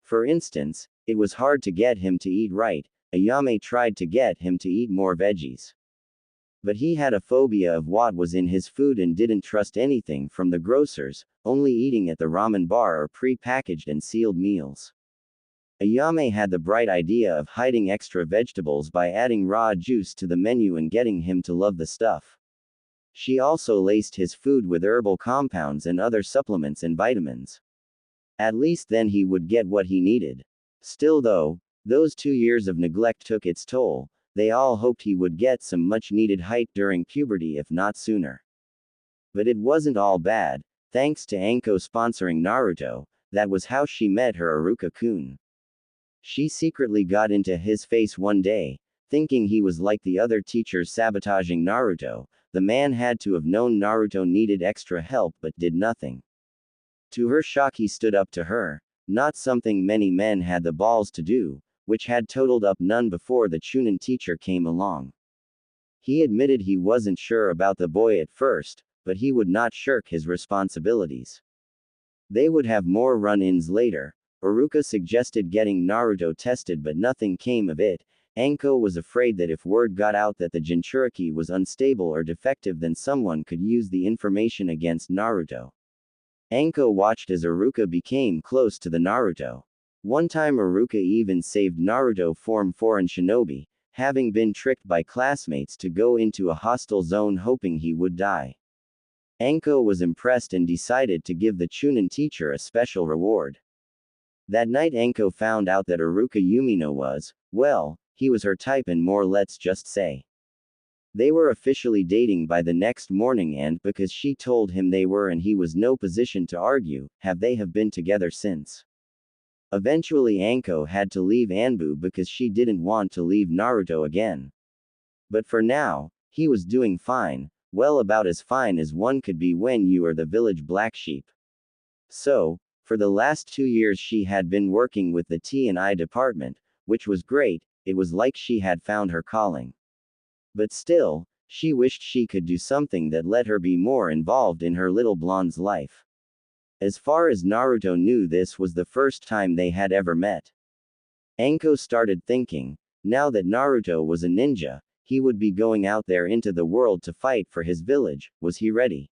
For instance, it was hard to get him to eat right. Ayame tried to get him to eat more veggies. But he had a phobia of what was in his food and didn't trust anything from the grocers, only eating at the ramen bar or pre-packaged and sealed meals. Ayame had the bright idea of hiding extra vegetables by adding raw juice to the menu and getting him to love the stuff. She also laced his food with herbal compounds and other supplements and vitamins. At least then he would get what he needed. Still though, those 2 years of neglect took its toll. They all hoped he would get some much-needed height during puberty, if not sooner. But it wasn't all bad. Thanks to Anko sponsoring Naruto, that was how she met her Iruka-kun. She secretly got into his face one day, thinking he was like the other teachers sabotaging Naruto. The man had to have known Naruto needed extra help but did nothing. To her shock, he stood up to her, not something many men had the balls to do, which had totaled up none before the Chunin teacher came along. He admitted he wasn't sure about the boy at first, but he would not shirk his responsibilities. They would have more run-ins later. Iruka suggested getting Naruto tested, but nothing came of it. Anko was afraid that if word got out that the Jinchuriki was unstable or defective, then someone could use the information against Naruto. Anko watched as Iruka became close to the Naruto. One time Iruka even saved Naruto from foreign shinobi, having been tricked by classmates to go into a hostile zone hoping he would die. Anko was impressed and decided to give the Chunin teacher a special reward. That night Anko found out that Iruka Yumino was, well, he was her type and more, let's just say. They were officially dating by the next morning, and because she told him they were and he was no position to argue, they have been together since. Eventually Anko had to leave Anbu because she didn't want to leave Naruto again. But for now, he was doing fine, well, about as fine as one could be when you are the village black sheep. So, for the last 2 years she had been working with the T&I department, which was great. It was like she had found her calling. But still, she wished she could do something that let her be more involved in her little blonde's life. As far as Naruto knew, this was the first time they had ever met. Anko started thinking, now that Naruto was a ninja, he would be going out there into the world to fight for his village. Was he ready?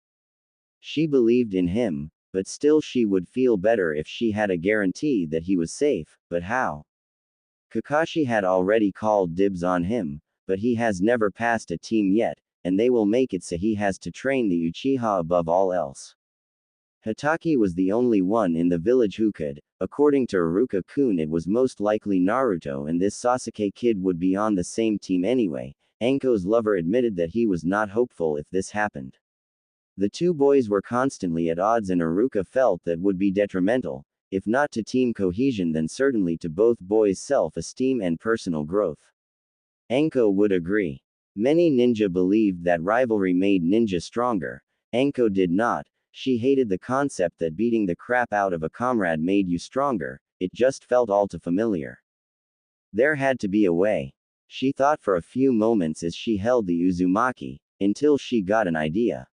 She believed in him, but still she would feel better if she had a guarantee that he was safe. But how? Kakashi had already called dibs on him, but he has never passed a team yet, and they will make it so he has to train the Uchiha above all else. Hatake was the only one in the village who could. According to Iruka-kun, it was most likely Naruto, and this Sasuke kid would be on the same team anyway. Anko's lover admitted that he was not hopeful if this happened. The two boys were constantly at odds, and Iruka felt that would be detrimental, if not to team cohesion then certainly to both boys' self-esteem and personal growth. Anko would agree. Many ninja believed that rivalry made ninja stronger. Anko did not. She hated the concept that beating the crap out of a comrade made you stronger. It just felt all too familiar. There had to be a way. She thought for a few moments as she held the Uzumaki, until she got an idea.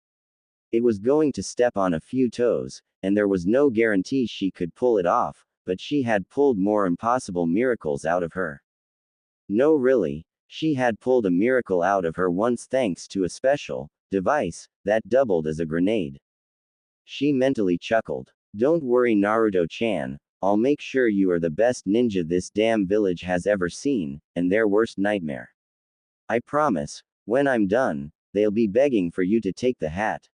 It was going to step on a few toes, and there was no guarantee she could pull it off, but she had pulled more impossible miracles out of her. No, really. She had pulled a miracle out of her once thanks to a special device that doubled as a grenade. She mentally chuckled. Don't worry, Naruto-chan, I'll make sure you are the best ninja this damn village has ever seen, and their worst nightmare. I promise, when I'm done, they'll be begging for you to take the hat.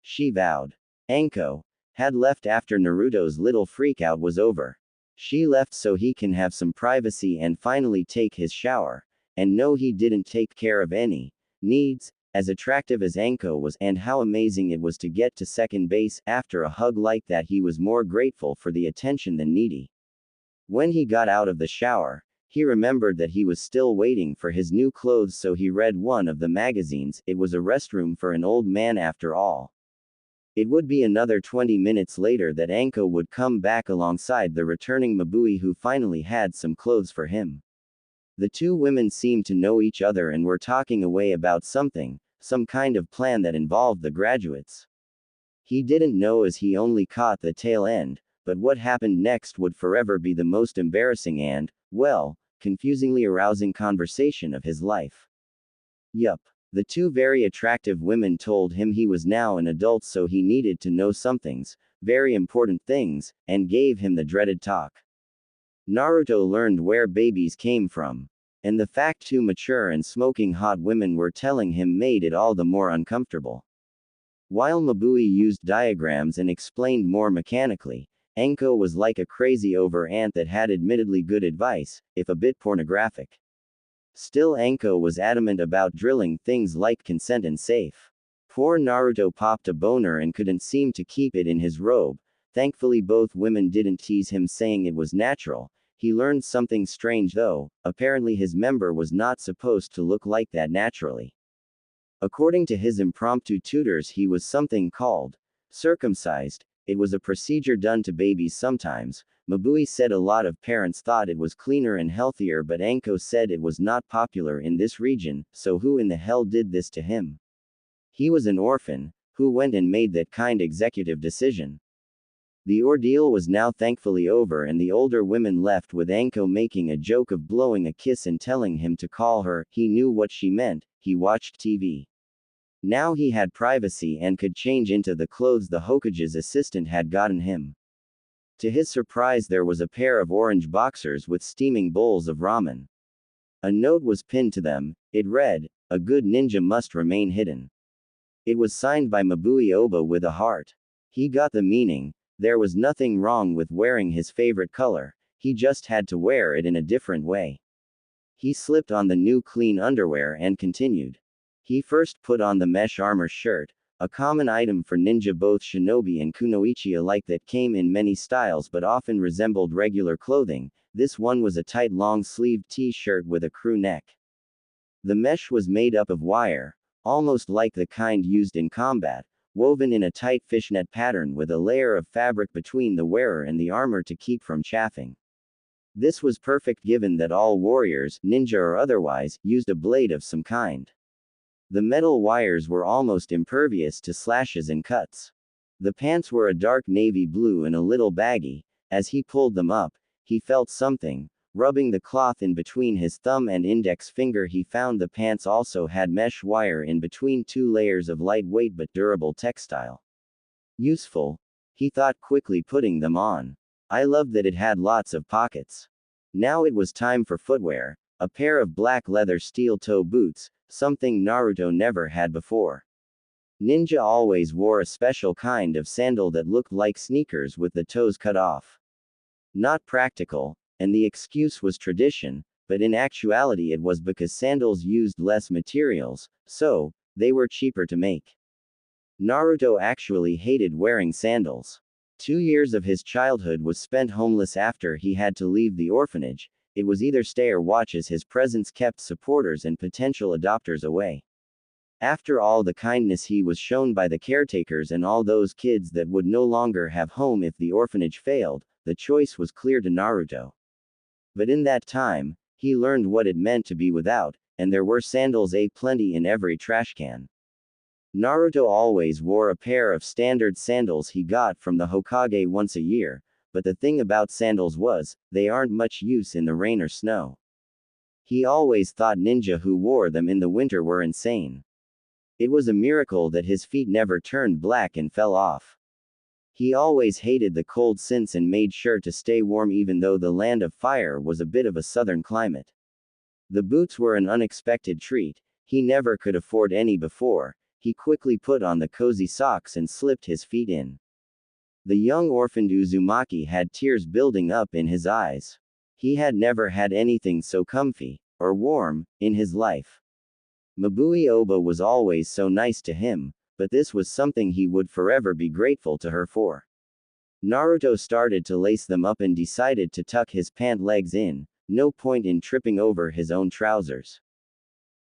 She vowed. Anko had left after Naruto's little freakout was over. She left so he can have some privacy and finally take his shower. And no, he didn't take care of any needs. As attractive as Anko was, and how amazing it was to get to second base after a hug like that, he was more grateful for the attention than needy. When he got out of the shower, he remembered that he was still waiting for his new clothes, so he read one of the magazines. It was a restroom for an old man after all. It would be another 20 minutes later that Anko would come back alongside the returning Mabui, who finally had some clothes for him. The two women seemed to know each other and were talking away about something, some kind of plan that involved the graduates. He didn't know, as he only caught the tail end, but what happened next would forever be the most embarrassing and, well, confusingly arousing conversation of his life. Yup. The two very attractive women told him he was now an adult, so he needed to know some things, very important things, and gave him the dreaded talk. Naruto learned where babies came from. And the fact two mature and smoking hot women were telling him made it all the more uncomfortable. While Mabui used diagrams and explained more mechanically, Anko was like a crazy over-ant that had admittedly good advice, if a bit pornographic. Still, Anko was adamant about drilling things like consent and safe. Poor Naruto popped a boner and couldn't seem to keep it in his robe. Thankfully both women didn't tease him, saying it was natural. He learned something strange though, apparently his member was not supposed to look like that naturally. According to his impromptu tutors, he was something called circumcised. It was a procedure done to babies sometimes. Mabui said a lot of parents thought it was cleaner and healthier, but Anko said it was not popular in this region, so who in the hell did this to him? He was an orphan. Who went and made that kind executive decision? The ordeal was now thankfully over, and the older women left with Anko making a joke of blowing a kiss and telling him to call her. He knew what she meant. He watched TV. Now he had privacy and could change into the clothes the Hokage's assistant had gotten him. To his surprise, there was a pair of orange boxers with steaming bowls of ramen. A note was pinned to them. It read, "A good ninja must remain hidden." It was signed by Mabui Oba with a heart. He got the meaning. There was nothing wrong with wearing his favorite color, he just had to wear it in a different way. He slipped on the new clean underwear and continued. He first put on the mesh armor shirt, a common item for ninja, both shinobi and kunoichi alike, that came in many styles but often resembled regular clothing. This one was a tight long-sleeved t-shirt with a crew neck. The mesh was made up of wire, almost like the kind used in combat, woven in a tight fishnet pattern with a layer of fabric between the wearer and the armor to keep from chafing. This was perfect given that all warriors, ninja or otherwise, used a blade of some kind. The metal wires were almost impervious to slashes and cuts. The pants were a dark navy blue and a little baggy. As he pulled them up, he felt something. Rubbing the cloth in between his thumb and index finger, he found the pants also had mesh wire in between two layers of lightweight but durable textile. Useful, he thought, quickly putting them on. I loved that it had lots of pockets. Now it was time for footwear. A pair of black leather steel-toe boots, something Naruto never had before. Ninja always wore a special kind of sandal that looked like sneakers with the toes cut off. Not practical, and the excuse was tradition, but in actuality it was because sandals used less materials, so they were cheaper to make. Naruto actually hated wearing sandals. 2 years of his childhood was spent homeless after he had to leave the orphanage. It was either stay or watch, as his presence kept supporters and potential adopters away. After all the kindness he was shown by the caretakers and all those kids that would no longer have home if the orphanage failed, the choice was clear to Naruto. But in that time, he learned what it meant to be without, and there were sandals plenty in every trash can. Naruto always wore a pair of standard sandals he got from the Hokage once a year, but the thing about sandals was, they aren't much use in the rain or snow. He always thought ninja who wore them in the winter were insane. It was a miracle that his feet never turned black and fell off. He always hated the cold since and made sure to stay warm even though the land of fire was a bit of a southern climate. The boots were an unexpected treat. He never could afford any before. He quickly put on the cozy socks and slipped his feet in. The young orphaned Uzumaki had tears building up in his eyes. He had never had anything so comfy, or warm, in his life. Mabui Oba was always so nice to him, but this was something he would forever be grateful to her for. Naruto started to lace them up and decided to tuck his pant legs in, no point in tripping over his own trousers.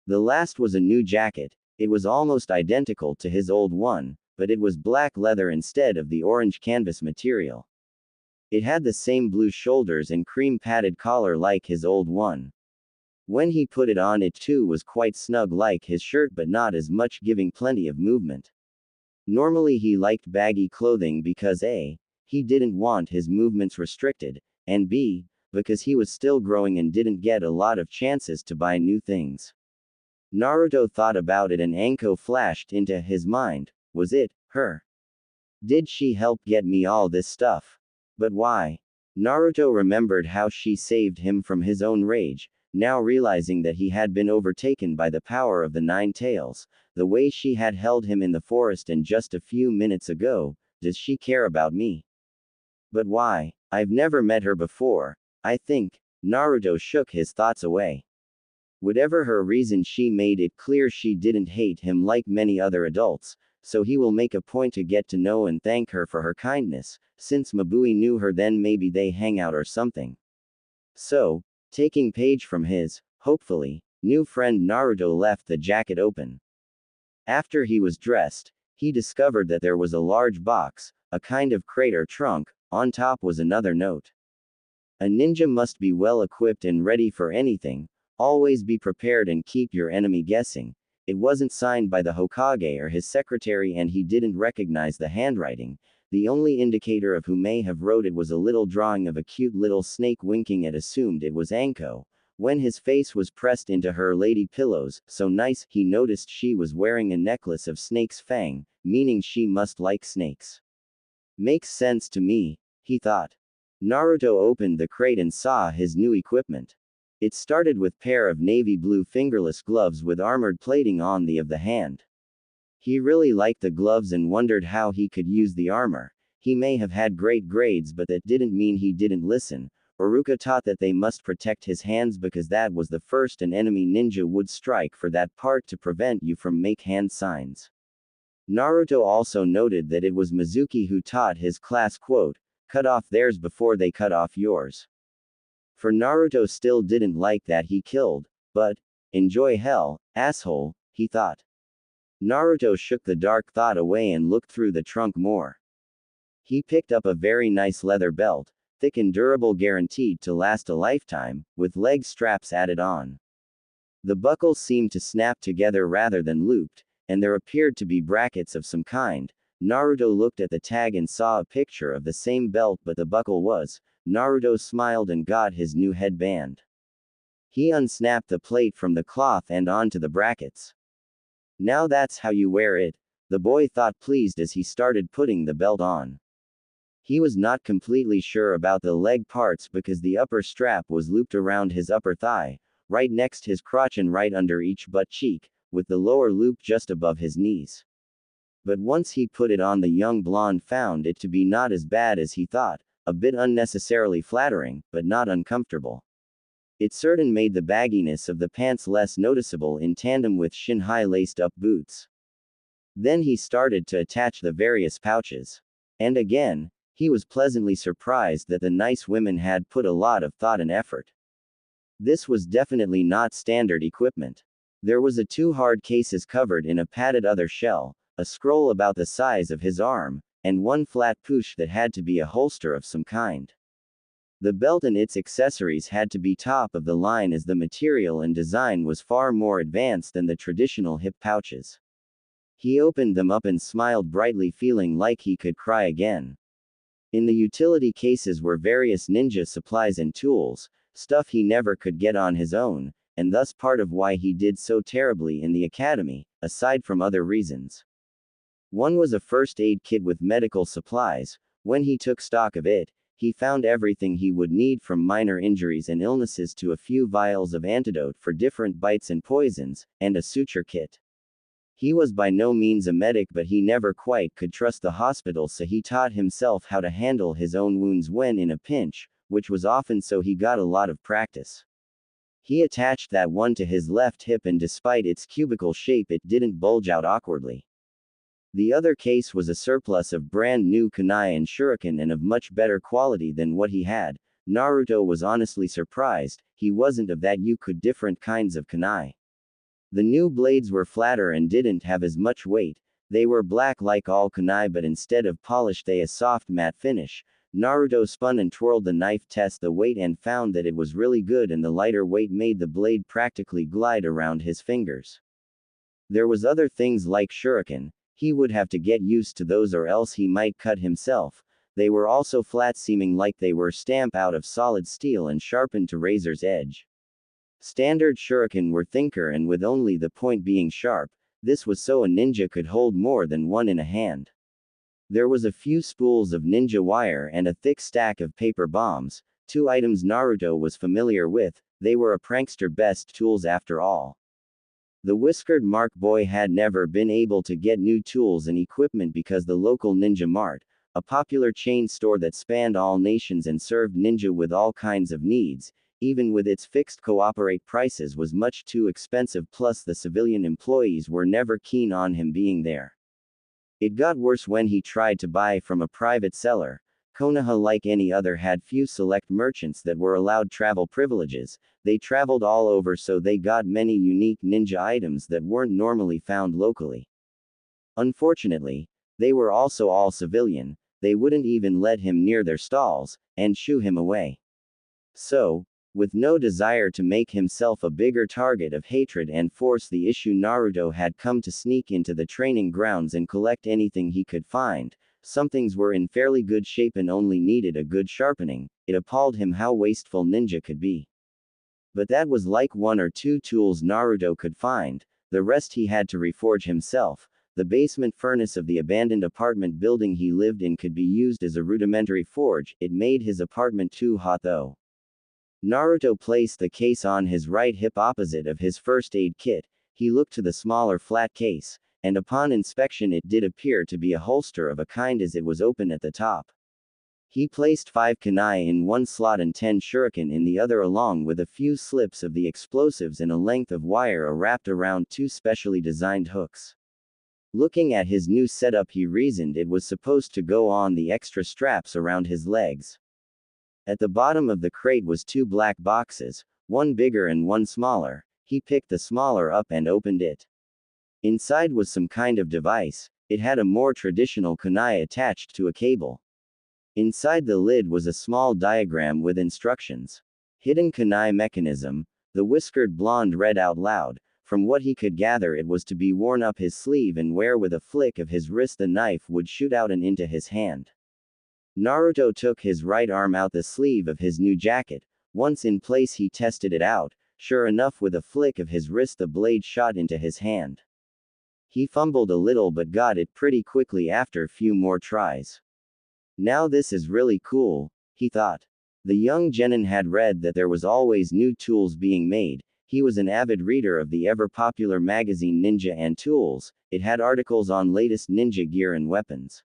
The last was a new jacket. It was almost identical to his old one, but it was black leather instead of the orange canvas material. It had the same blue shoulders and cream padded collar like his old one. When he put it on, it too was quite snug like his shirt, but not as much, giving plenty of movement. Normally he liked baggy clothing because A, he didn't want his movements restricted, and B, because he was still growing and didn't get a lot of chances to buy new things. Naruto thought about it and Anko flashed into his mind. Was it her? Did she help get me all this stuff? But why? Naruto remembered how she saved him from his own rage, now realizing that he had been overtaken by the power of the Nine Tails, the way she had held him in the forest and just a few minutes ago. Does she care about me? But why? I've never met her before, I think. Naruto shook his thoughts away. Whatever her reason, she made it clear she didn't hate him like many other adults, so he will make a point to get to know and thank her for her kindness. Since Mabui knew her, then maybe they hang out or something. So, taking page from his, hopefully, new friend, Naruto left the jacket open. After he was dressed, he discovered that there was a large box, a kind of crate or trunk. On top was another note. A ninja must be well equipped and ready for anything. Always be prepared and keep your enemy guessing. It wasn't signed by the Hokage or his secretary, and he didn't recognize the handwriting. The only indicator of who may have wrote it was a little drawing of a cute little snake winking at assumed it was Anko. When his face was pressed into her lady pillows, so nice, he noticed she was wearing a necklace of snake's fang, meaning she must like snakes. Makes sense to me, he thought. Naruto opened the crate and saw his new equipment. It started with pair of navy blue fingerless gloves with armored plating on the of the hand. He really liked the gloves and wondered how he could use the armor. He may have had great grades, but that didn't mean he didn't listen. Iruka taught that they must protect his hands because that was the first an enemy ninja would strike for that part to prevent you from make hand signs. Naruto also noted that it was Mizuki who taught his class, quote, cut off theirs before they cut off yours. For Naruto still didn't like that he killed, but, enjoy hell, asshole, he thought. Naruto shook the dark thought away and looked through the trunk more. He picked up a very nice leather belt, thick and durable, guaranteed to last a lifetime, with leg straps added on. The buckles seemed to snap together rather than looped, and there appeared to be brackets of some kind. Naruto looked at the tag and saw a picture of the same belt, but the buckle was. Naruto smiled and got his new headband. He unsnapped the plate from the cloth and onto the brackets. Now that's how you wear it, the boy thought, pleased as he started putting the belt on. He was not completely sure about the leg parts because the upper strap was looped around his upper thigh, right next his crotch and right under each butt cheek, with the lower loop just above his knees. But once he put it on, the young blonde found it to be not as bad as he thought, a bit unnecessarily flattering, but not uncomfortable. It certain made the bagginess of the pants less noticeable in tandem with shin-high laced-up boots. Then he started to attach the various pouches. And again, he was pleasantly surprised that the nice women had put a lot of thought and effort. This was definitely not standard equipment. There was a 2 hard cases covered in a padded other shell, a scroll about the size of his arm, and 1 flat push that had to be a holster of some kind. The belt and its accessories had to be top of the line as the material and design was far more advanced than the traditional hip pouches. He opened them up and smiled brightly, feeling like he could cry again. In the utility cases were various ninja supplies and tools, stuff he never could get on his own, and thus part of why he did so terribly in the academy, aside from other reasons. One was a first aid kit with medical supplies. When he took stock of it, he found everything he would need, from minor injuries and illnesses to a few vials of antidote for different bites and poisons, and a suture kit. He was by no means a medic, but he never quite could trust the hospital, so he taught himself how to handle his own wounds when in a pinch, which was often, so he got a lot of practice. He attached that one to his left hip, and despite its cubical shape, it didn't bulge out awkwardly. The other case was a surplus of brand new kunai and shuriken and of much better quality than what he had. Naruto was honestly surprised, he wasn't of that you could different kinds of kunai. The new blades were flatter and didn't have as much weight. They were black like all kunai, but instead of polished they a soft matte finish. Naruto spun and twirled the knife, test the weight, and found that it was really good, and the lighter weight made the blade practically glide around his fingers. There was other things like shuriken. He would have to get used to those or else he might cut himself. They were also flat, seeming like they were stamped out of solid steel and sharpened to razor's edge. Standard shuriken were thinner and with only the point being sharp. This was so a ninja could hold more than one in a hand. There was a few spools of ninja wire and a thick stack of paper bombs, two items Naruto was familiar with. They were a prankster best tools after all. The whiskered Mark boy had never been able to get new tools and equipment because the local Ninja Mart, a popular chain store that spanned all nations and served ninja with all kinds of needs, even with its fixed cooperate prices, was much too expensive, plus the civilian employees were never keen on him being there. It got worse when he tried to buy from a private seller. Konoha, like any other, had few select merchants that were allowed travel privileges. They traveled all over, so they got many unique ninja items that weren't normally found locally. Unfortunately, they were also all civilian. They wouldn't even let him near their stalls, and shoo him away. So, with no desire to make himself a bigger target of hatred and force the issue, Naruto had come to sneak into the training grounds and collect anything he could find. Some things were in fairly good shape and only needed a good sharpening. It appalled him how wasteful ninja could be. But that was like one or two tools Naruto could find. The rest he had to reforge himself. The basement furnace of the abandoned apartment building he lived in could be used as a rudimentary forge. It made his apartment too hot though. Naruto placed the case on his right hip opposite of his first aid kit. He looked to the smaller flat case, and upon inspection it did appear to be a holster of a kind, as it was open at the top. He placed 5 kunai in one slot and 10 shuriken in the other, along with a few slips of the explosives and a length of wire wrapped around 2 specially designed hooks. Looking at his new setup, he reasoned it was supposed to go on the extra straps around his legs. At the bottom of the crate was 2 black boxes, one bigger and one smaller. He picked the smaller up and opened it. Inside was some kind of device. It had a more traditional kunai attached to a cable. Inside the lid was a small diagram with instructions. Hidden kunai mechanism, the whiskered blonde read out loud. From what he could gather, it was to be worn up his sleeve, and where with a flick of his wrist the knife would shoot out and into his hand. Naruto took his right arm out the sleeve of his new jacket. Once in place, he tested it out. Sure enough, with a flick of his wrist the blade shot into his hand. He fumbled a little but got it pretty quickly after few more tries. Now this is really cool, he thought. The young genin had read that there was always new tools being made. He was an avid reader of the ever-popular magazine Ninja and Tools. It had articles on latest ninja gear and weapons.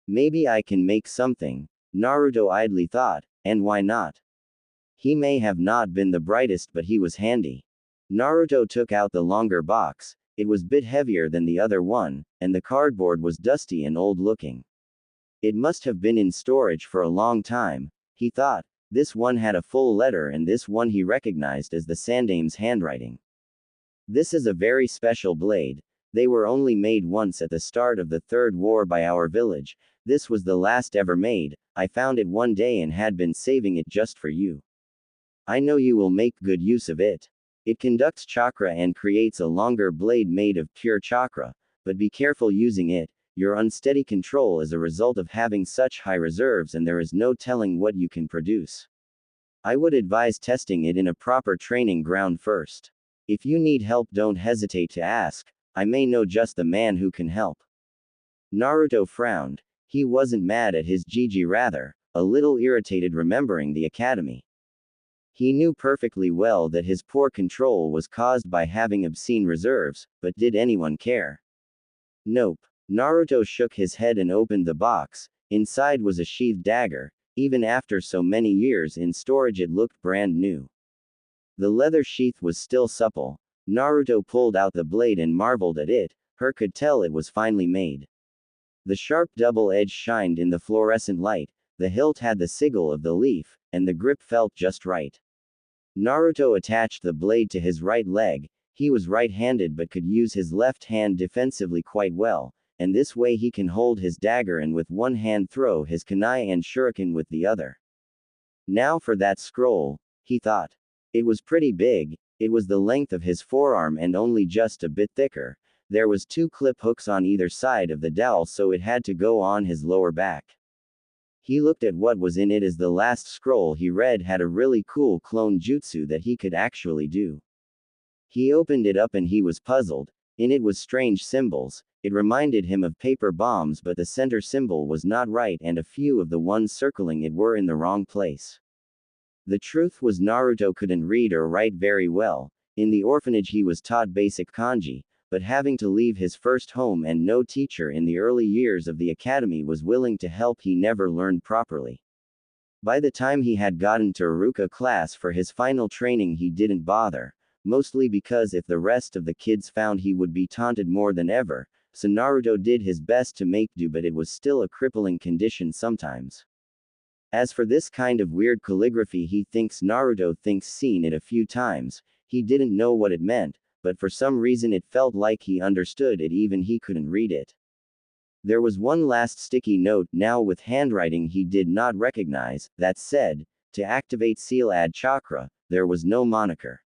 Maybe I can make something, Naruto idly thought, and why not? He may have not been the brightest, but he was handy. Naruto took out the longer box. It was a bit heavier than the other one, and the cardboard was dusty and old-looking. It must have been in storage for a long time, he thought. This one had a full letter, and this one he recognized as the Sandame's handwriting. This is a very special blade. They were only made once at the start of the Third War by our village. This was the last ever made. I found it one day and had been saving it just for you. I know you will make good use of it. It conducts chakra and creates a longer blade made of pure chakra, but be careful using it. Your unsteady control is a result of having such high reserves, and there is no telling what you can produce. I would advise testing it in a proper training ground first. If you need help, don't hesitate to ask. I may know just the man who can help. Naruto frowned. He wasn't mad at his Gigi, rather, a little irritated remembering the academy. He knew perfectly well that his poor control was caused by having obscene reserves, but did anyone care? Nope. Naruto shook his head and opened the box. Inside was a sheathed dagger. Even after so many years in storage, it looked brand new. The leather sheath was still supple. Naruto pulled out the blade and marveled at it. her could tell it was finely made. The sharp double edge shined in the fluorescent light, the hilt had the sigil of the leaf, and the grip felt just right. Naruto attached the blade to his right leg. He was right-handed but could use his left hand defensively quite well, and this way he can hold his dagger and with one hand throw his kunai and shuriken with the other. Now for that scroll, he thought. It was pretty big, it was the length of his forearm and only just a bit thicker. There was 2 clip hooks on either side of the dowel so it had to go on his lower back. He looked at what was in it as the last scroll he read had a really cool clone jutsu that he could actually do. He opened it up and he was puzzled. In it was strange symbols. It reminded him of paper bombs but the center symbol was not right and a few of the ones circling it were in the wrong place. The truth was Naruto couldn't read or write very well. In the orphanage he was taught basic kanji, but having to leave his first home and no teacher in the early years of the academy was willing to help, he never learned properly. By the time he had gotten to Iruka class for his final training he didn't bother, mostly because if the rest of the kids found he would be taunted more than ever, so Naruto did his best to make do but it was still a crippling condition sometimes. As for this kind of weird calligraphy he thinks Naruto thinks seen it a few times, he didn't know what it meant, but for some reason it felt like he understood it even he couldn't read it. There was one last sticky note now with handwriting he did not recognize, that said, to activate seal add chakra, there was no moniker.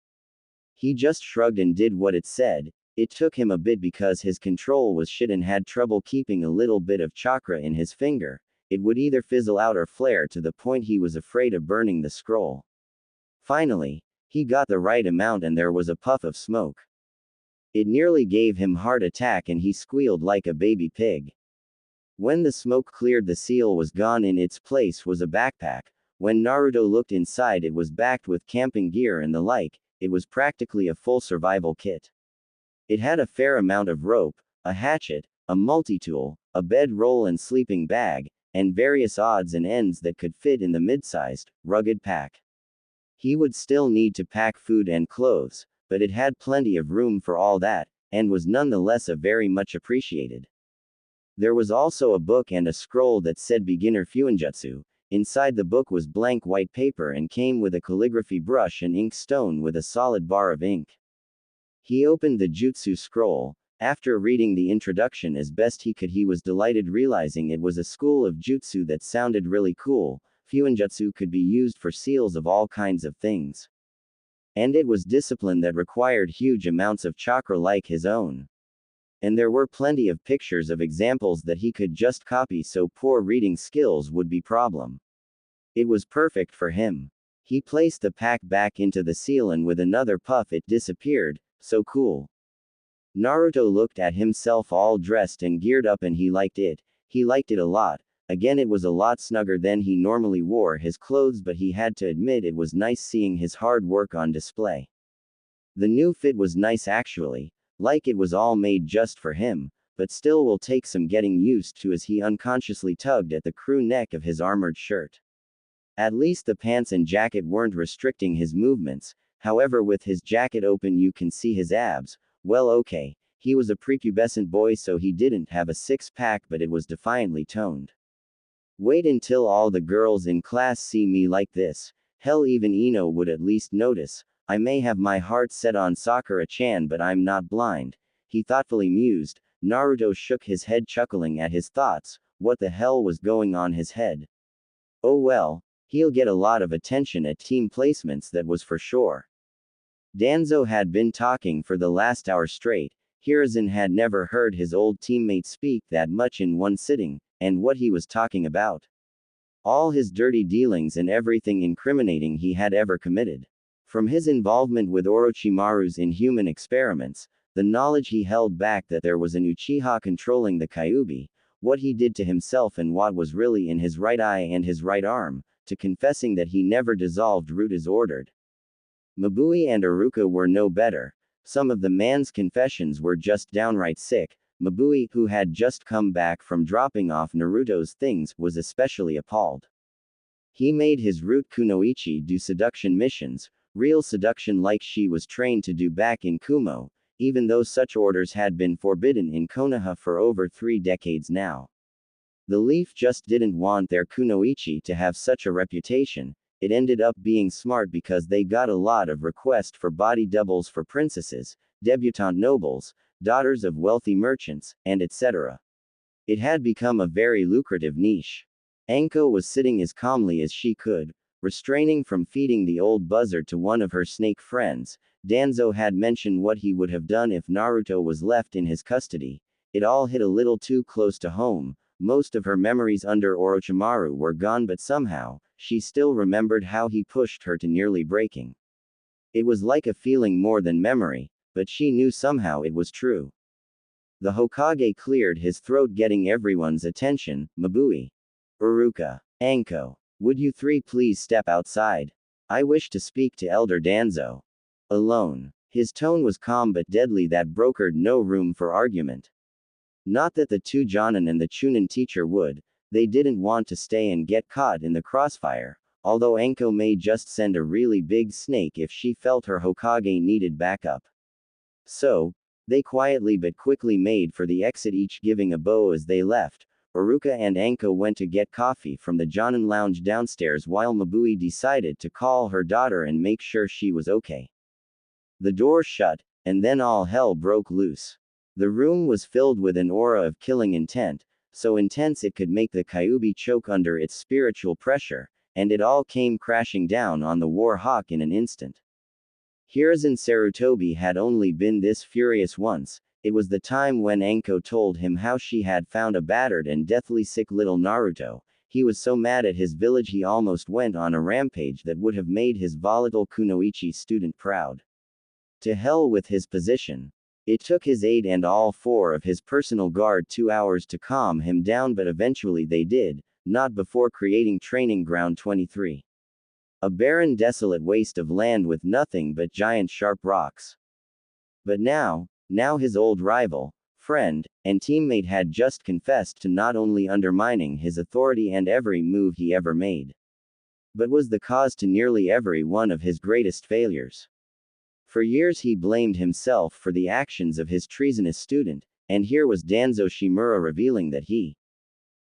He just shrugged and did what it said. It took him a bit because his control was shit and had trouble keeping a little bit of chakra in his finger. It would either fizzle out or flare to the point he was afraid of burning the scroll. Finally, he got the right amount and there was a puff of smoke. It nearly gave him heart attack and he squealed like a baby pig. When the smoke cleared the seal was gone, in its place was a backpack. When Naruto looked inside it was backed with camping gear and the like, it was practically a full survival kit. It had a fair amount of rope, a hatchet, a multi-tool, a bed-roll and sleeping bag, and various odds and ends that could fit in the mid-sized, rugged pack. He would still need to pack food and clothes, but it had plenty of room for all that, and was nonetheless a very much appreciated. There was also a book and a scroll that said beginner fuinjutsu. Inside the book was blank white paper and came with a calligraphy brush and ink stone with a solid bar of ink. He opened the jutsu scroll. After reading the introduction as best he could he was delighted realizing it was a school of jutsu that sounded really cool. Fuinjutsu could be used for seals of all kinds of things. And it was discipline that required huge amounts of chakra like his own. And there were plenty of pictures of examples that he could just copy so poor reading skills would be problem. It was perfect for him. He placed the pack back into the seal and with another puff it disappeared. So cool. Naruto looked at himself all dressed and geared up and he liked it. He liked it a lot. Again, it was a lot snugger than he normally wore his clothes, but he had to admit it was nice seeing his hard work on display. The new fit was nice actually, like it was all made just for him, but still will take some getting used to as he unconsciously tugged at the crew neck of his armored shirt. At least the pants and jacket weren't restricting his movements, however with his jacket open you can see his abs. Well okay, he was a prepubescent boy so he didn't have a six-pack but it was defiantly toned. Wait until all the girls in class see me like this, hell even Ino would at least notice. I may have my heart set on Sakura-chan but I'm not blind, he thoughtfully mused. Naruto shook his head chuckling at his thoughts. What the hell was going on his head? Oh well, he'll get a lot of attention at team placements, that was for sure. Danzo had been talking for the last hour straight. Hiruzen had never heard his old teammate speak that much in one sitting, and what he was talking about. All his dirty dealings and everything incriminating he had ever committed. From his involvement with Orochimaru's inhuman experiments, the knowledge he held back that there was an Uchiha controlling the Kyuubi, what he did to himself and what was really in his right eye and his right arm, to confessing that he never dissolved root as ordered. Mabui and Iruka were no better. Some of the man's confessions were just downright sick. Mabui, who had just come back from dropping off Naruto's things, was especially appalled. He made his root Kunoichi do seduction missions, real seduction like she was trained to do back in Kumo. even though such orders had been forbidden in Konoha for over 3 decades now. The Leaf just didn't want their Kunoichi to have such a reputation. It ended up being smart because they got a lot of requests for body doubles for princesses, debutante nobles, daughters of wealthy merchants, and etc. It had become a very lucrative niche. Anko was sitting as calmly as she could, restraining from feeding the old buzzard to one of her snake friends. Danzo had mentioned what he would have done if Naruto was left in his custody. It all hit a little too close to home. Most of her memories under Orochimaru were gone, but somehow, she still remembered how he pushed her to nearly breaking. It was like a feeling more than memory, but she knew somehow it was true. The Hokage cleared his throat, getting everyone's attention. Mabui, Uruka, Anko, would you three please step outside? I wish to speak to Elder Danzo. Alone. His tone was calm but deadly, that brokered no room for argument. Not that the two Jonin and the Chunin teacher would, they didn't want to stay and get caught in the crossfire, although Anko may just send a really big snake if she felt her Hokage needed backup. So, they quietly but quickly made for the exit, each giving a bow as they left. Uruka and Anko went to get coffee from the Jonin lounge downstairs while Mabui decided to call her daughter and make sure she was okay. The door shut, and then all hell broke loose. The room was filled with an aura of killing intent, so intense it could make the Kyuubi choke under its spiritual pressure, and it all came crashing down on the War Hawk in an instant. Hiruzen Sarutobi had only been this furious once. It was the time when Anko told him how she had found a battered and deathly sick little Naruto. He was so mad at his village he almost went on a rampage that would have made his volatile Kunoichi student proud. To hell with his position. It took his aide and all 4 of his personal guard 2 hours to calm him down, but eventually they did, not before creating Training Ground 23. A barren, desolate waste of land with nothing but giant sharp rocks. But now his old rival, friend, and teammate had just confessed to not only undermining his authority and every move he ever made, but was the cause to nearly every one of his greatest failures. For years he blamed himself for the actions of his treasonous student, and here was Danzo Shimura revealing that he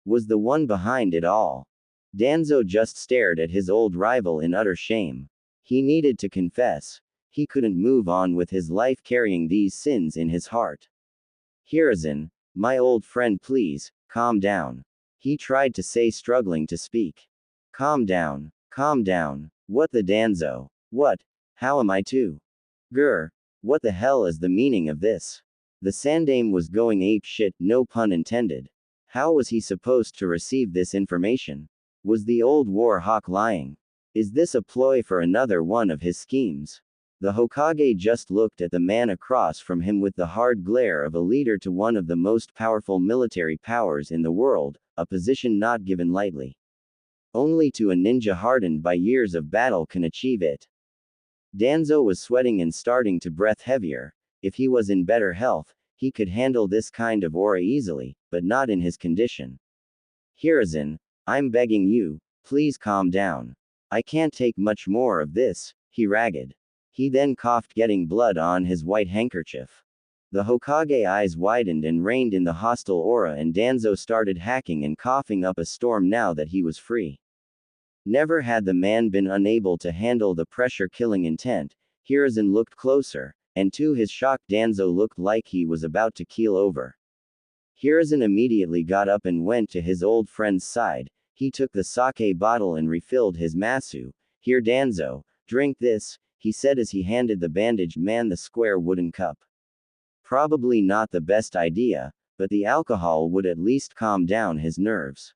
was the one behind it all. Danzo just stared at his old rival in utter shame. He needed to confess. He couldn't move on with his life carrying these sins in his heart. Hiruzen, my old friend, please, calm down. He tried to say, struggling to speak. Calm down. Calm down. What the Danzo? What? How am I to? Grr. What the hell is the meaning of this? The Sandame was going ape shit, no pun intended. How was he supposed to receive this information? Was the old War Hawk lying? Is this a ploy for another one of his schemes? The Hokage just looked at the man across from him with the hard glare of a leader to one of the most powerful military powers in the world, a position not given lightly. Only to a ninja hardened by years of battle can achieve it. Danzo was sweating and starting to breath heavier. If he was in better health, he could handle this kind of aura easily, but not in his condition. Hiruzen, I'm begging you, please calm down. I can't take much more of this, he ragged. He then coughed, getting blood on his white handkerchief. The Hokage eyes widened and reined in the hostile aura, and Danzo started hacking and coughing up a storm now that he was free. Never had the man been unable to handle the pressure-killing intent. Hiruzen looked closer, and to his shock Danzo looked like he was about to keel over. Hiruzen immediately got up and went to his old friend's side. He took the sake bottle and refilled his masu. Here Danzo, drink this, he said as he handed the bandaged man the square wooden cup. Probably not the best idea, but the alcohol would at least calm down his nerves.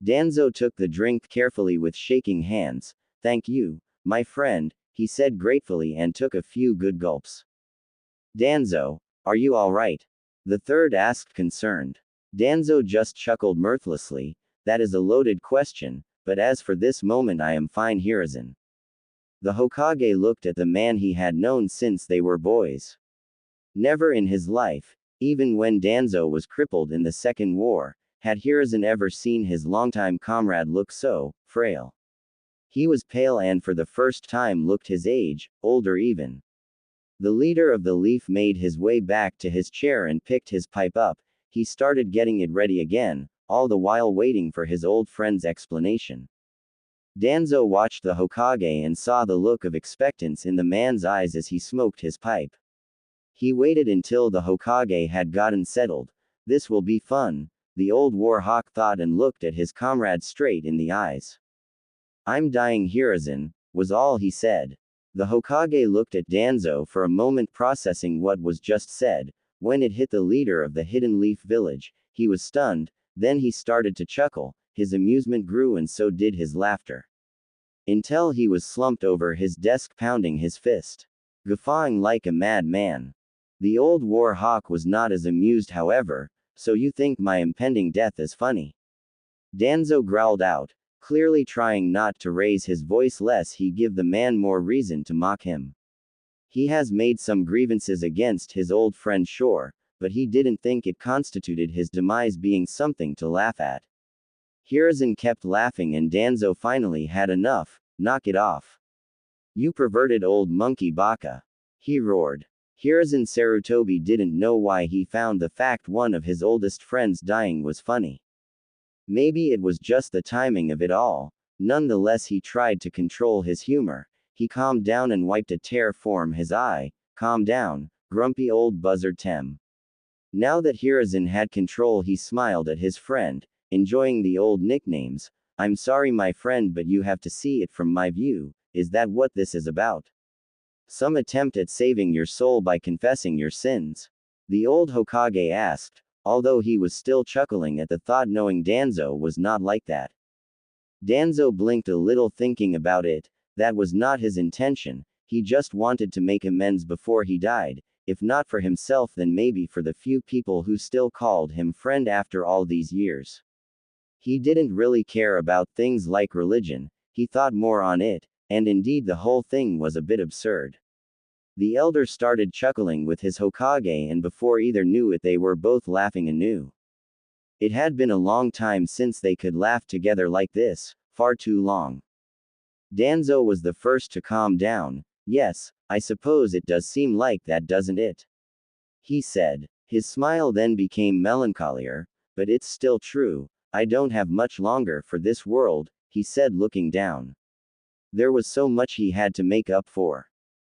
Danzo took the drink carefully with shaking hands. Thank you, my friend, he said gratefully and took a few good gulps. Danzo, are you alright? The third asked, concerned. Danzo just chuckled mirthlessly. That is a loaded question, but as for this moment I am fine, Hiruzen. The Hokage looked at the man he had known since they were boys. Never in his life, even when Danzo was crippled in the Second War, had Hiruzen ever seen his longtime comrade look so frail. He was pale and for the first time looked his age, older even. The leader of the leaf made his way back to his chair and picked his pipe up. He started getting it ready again, all the while waiting for his old friend's explanation. Danzo watched the Hokage and saw the look of expectance in the man's eyes as he smoked his pipe. He waited until the Hokage had gotten settled. This will be fun, the old war hawk thought and looked at his comrade straight in the eyes. I'm dying, Hiruzen, was all he said. The Hokage looked at Danzo for a moment, processing what was just said. When it hit the leader of the Hidden Leaf Village, he was stunned, then he started to chuckle, his amusement grew and so did his laughter. Until he was slumped over his desk pounding his fist, guffawing like a madman. The old war hawk was not as amused, however. So you think my impending death is funny? Danzo growled out, clearly trying not to raise his voice lest he give the man more reason to mock him. He has made some grievances against his old friend, sure, but he didn't think it constituted his demise being something to laugh at. Hiruzen kept laughing and Danzo finally had enough. Knock it off. You perverted old monkey baka. He roared. Hiruzen Sarutobi didn't know why he found the fact one of his oldest friends dying was funny. Maybe it was just the timing of it all. Nonetheless, he tried to control his humor. He calmed down and wiped a tear from his eye. Calm down, grumpy old buzzard Tem. Now that Hiruzen had control, he smiled at his friend, enjoying the old nicknames. I'm sorry, my friend, but you have to see it from my view. Is that what this is about? Some attempt at saving your soul by confessing your sins? The old Hokage asked, although he was still chuckling at the thought, knowing Danzo was not like that. Danzo blinked a little, thinking about it. That was not his intention. He just wanted to make amends before he died, if not for himself then maybe for the few people who still called him friend after all these years. He didn't really care about things like religion, he thought more on it, and indeed the whole thing was a bit absurd. The elder started chuckling with his Hokage and before either knew it they were both laughing anew. It had been a long time since they could laugh together like this, far too long. Danzo was the first to calm down. Yes, I suppose it does seem like that, doesn't it? He said. His smile then became melancholier, but it's still true. I don't have much longer for this world, he said, looking down. There was so much he had to make up for.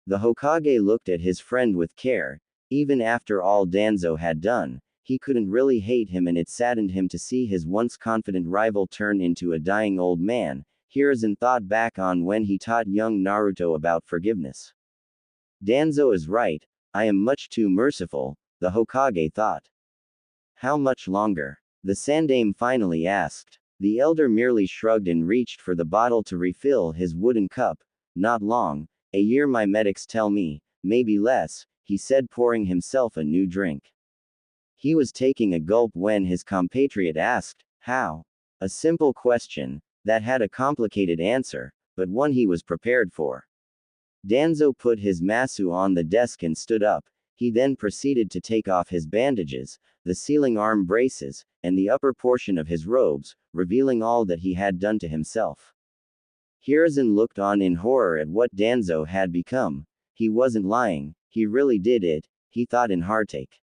The Hokage looked at his friend with care. Even after all Danzo had done, he couldn't really hate him, and it saddened him to see his once confident rival turn into a dying old man. Hiruzen thought back on when he taught young Naruto about forgiveness. Danzo is right, I am much too merciful, the Hokage thought. How much longer? The Sandaime finally asked. The elder merely shrugged and reached for the bottle to refill his wooden cup. Not long. A year, my medics tell me, maybe less, he said, pouring himself a new drink. He was taking a gulp when his compatriot asked, how? A simple question, that had a complicated answer, but one he was prepared for. Danzo put his masu on the desk and stood up. He then proceeded to take off his bandages, the sealing arm braces, and the upper portion of his robes, revealing all that he had done to himself. Hiruzen looked on in horror at what Danzo had become. He wasn't lying, he really did it, he thought in heartache.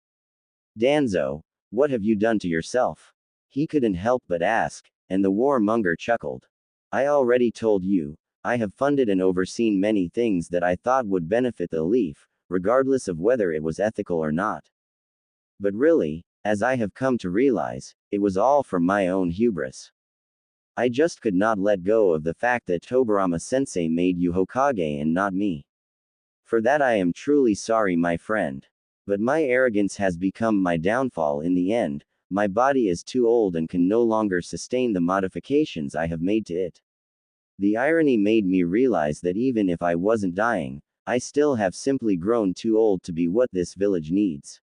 Danzo, what have you done to yourself? He couldn't help but ask, and the warmonger chuckled. I already told you, I have funded and overseen many things that I thought would benefit the leaf, regardless of whether it was ethical or not. But really, as I have come to realize, it was all from my own hubris. I just could not let go of the fact that Tobirama-sensei made you Hokage and not me. For that I am truly sorry, my friend. But my arrogance has become my downfall in the end. My body is too old and can no longer sustain the modifications I have made to it. The irony made me realize that even if I wasn't dying, I still have simply grown too old to be what this village needs.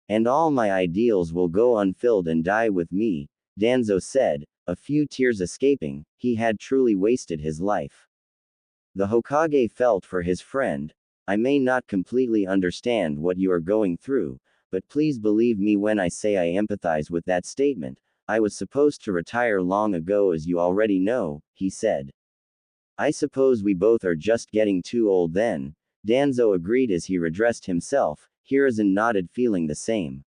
And all my ideals will go unfilled and die with me, Danzo said, a few tears escaping. He had truly wasted his life. The Hokage felt for his friend. I may not completely understand what you are going through, but please believe me when I say I empathize with that statement. I was supposed to retire long ago, as you already know, he said. I suppose we both are just getting too old then. Danzo agreed as he redressed himself. Hiruzen nodded, feeling the same.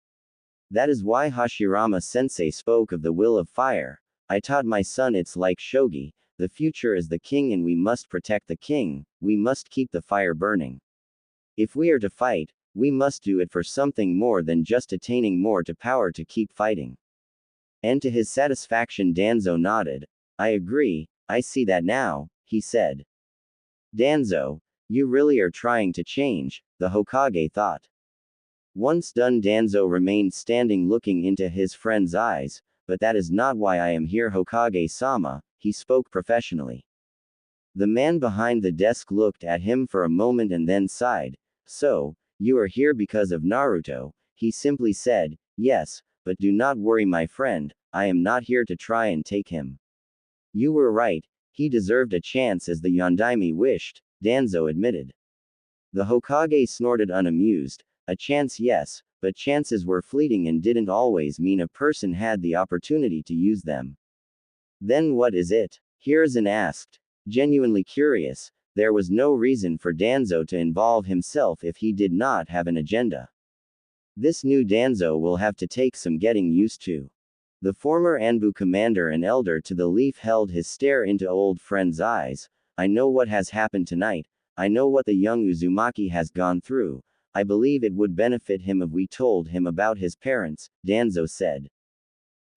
That is why Hashirama-sensei spoke of the will of fire. I taught my son it's like shogi, the future is the king and we must protect the king, we must keep the fire burning. If we are to fight, we must do it for something more than just attaining more to power to keep fighting. And to his satisfaction Danzo nodded. I agree, I see that now, he said. Danzo, you really are trying to change, the Hokage thought. Once done, Danzo remained standing looking into his friend's eyes, but that is not why I am here, Hokage-sama, he spoke professionally. The man behind the desk looked at him for a moment and then sighed. So, you are here because of Naruto, he simply said. Yes, but do not worry my friend, I am not here to try and take him. You were right, he deserved a chance as the Yondaime wished, Danzo admitted. The Hokage snorted unamused. A chance, yes, but chances were fleeting and didn't always mean a person had the opportunity to use them. Then what is it? Hiruzen asked. Genuinely curious, there was no reason for Danzo to involve himself if he did not have an agenda. This new Danzo will have to take some getting used to. The former Anbu commander and elder to the leaf held his stare into old friend's eyes. I know what has happened tonight, I know what the young Uzumaki has gone through. I believe it would benefit him if we told him about his parents, Danzo said.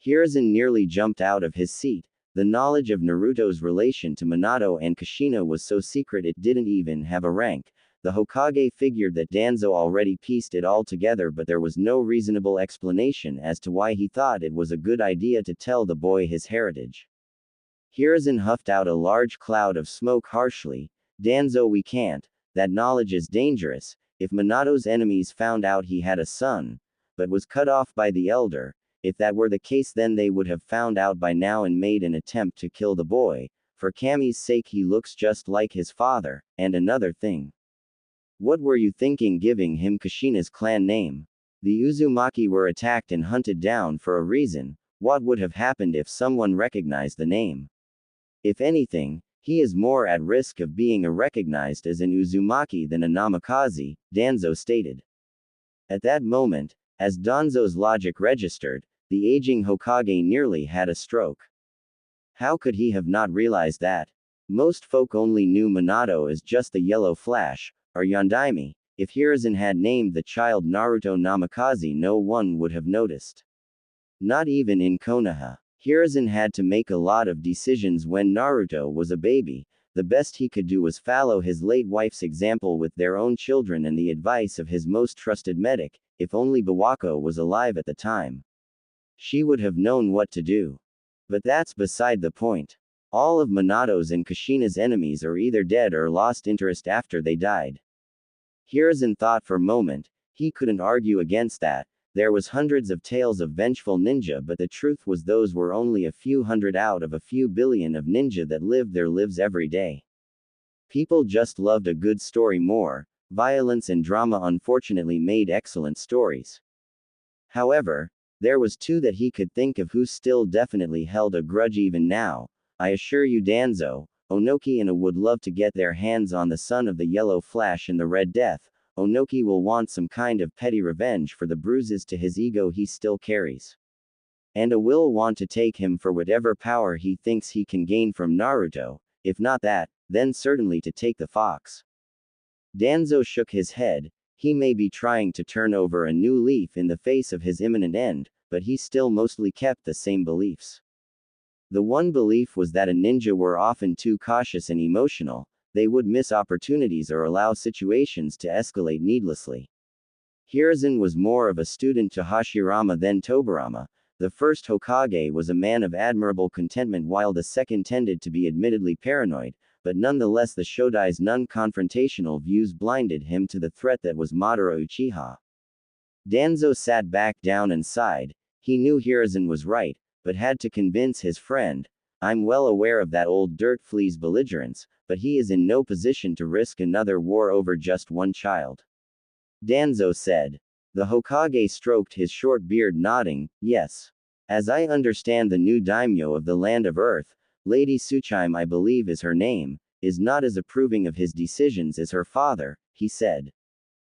Hiruzen nearly jumped out of his seat. The knowledge of Naruto's relation to Minato and Kushina was so secret it didn't even have a rank. The Hokage figured that Danzo already pieced it all together, but there was no reasonable explanation as to why he thought it was a good idea to tell the boy his heritage. Hiruzen huffed out a large cloud of smoke harshly. Danzo, we can't. That knowledge is dangerous. If Minato's enemies found out he had a son, but was cut off by the elder, if that were the case then they would have found out by now and made an attempt to kill the boy. For Kami's sake he looks just like his father, and another thing. What were you thinking giving him Kushina's clan name? The Uzumaki were attacked and hunted down for a reason. What would have happened if someone recognized the name? If anything, he is more at risk of being recognized as an Uzumaki than a Namikaze, Danzo stated. At that moment, as Danzo's logic registered, the aging Hokage nearly had a stroke. How could he have not realized that? Most folk only knew Minato as just the Yellow Flash, or Yondaime. If Hiruzen had named the child Naruto Namikaze no one would have noticed. Not even in Konoha. Hiruzen had to make a lot of decisions when Naruto was a baby. The best he could do was follow his late wife's example with their own children and the advice of his most trusted medic. If only Bawako was alive at the time, she would have known what to do. But that's beside the point. All of Minato's and Kushina's enemies are either dead or lost interest after they died. Hiruzen thought for a moment. He couldn't argue against that. There was hundreds of tales of vengeful ninja, but the truth was those were only a few hundred out of a few billion of ninja that lived their lives every day. People just loved a good story more. Violence and drama unfortunately made excellent stories. However, there was two that he could think of who still definitely held a grudge even now. I assure you Danzo, Onoki and A would love to get their hands on the son of the Yellow Flash and the Red Death. Onoki will want some kind of petty revenge for the bruises to his ego he still carries. And A will want to take him for whatever power he thinks he can gain from Naruto. If not that, then certainly to take the fox. Danzo shook his head. He may be trying to turn over a new leaf in the face of his imminent end, but he still mostly kept the same beliefs. The one belief was that a ninja were often too cautious and emotional. They would miss opportunities or allow situations to escalate needlessly. Hiruzen was more of a student to Hashirama than Tobirama. The first Hokage was a man of admirable contentment while the second tended to be admittedly paranoid, but nonetheless the Shodai's non-confrontational views blinded him to the threat that was Madara Uchiha. Danzo sat back down and sighed. He knew Hiruzen was right, but had to convince his friend. I'm well aware of that old dirt flea's belligerence, but he is in no position to risk another war over just one child. Danzo said. The Hokage stroked his short beard nodding, yes. As I understand the new daimyo of the land of earth, Lady Tsuchime I believe is her name, is not as approving of his decisions as her father. he said.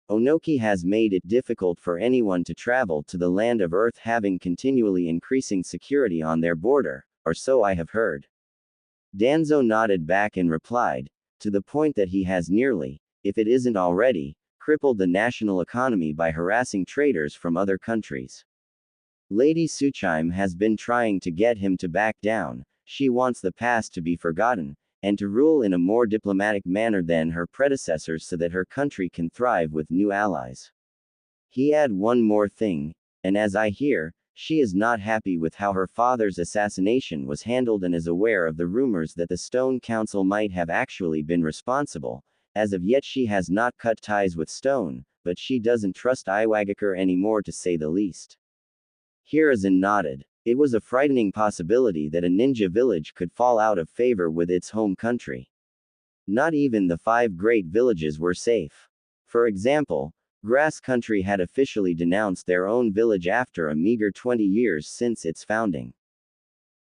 Onoki has made it difficult for anyone to travel to the land of Earth, having continually increasing security on their border, or so I have heard. Danzo nodded back and replied, to the point that he has nearly, if it isn't already, crippled the national economy by harassing traders from other countries. Lady Tsuchime has been trying to get him to back down. She wants the past to be forgotten, and to rule in a more diplomatic manner than her predecessors so that her country can thrive with new allies. He added one more thing, and as I hear, she is not happy with how her father's assassination was handled and is aware of the rumors that the Stone Council might have actually been responsible. As of yet she has not cut ties with Stone, but she doesn't trust Iwagakure anymore, to say the least. Hiruzen nodded. It was a frightening possibility that a ninja village could fall out of favor with its home country. Not even the 5 great villages were safe. For example, Grass Country had officially denounced their own village after a meager 20 years since its founding.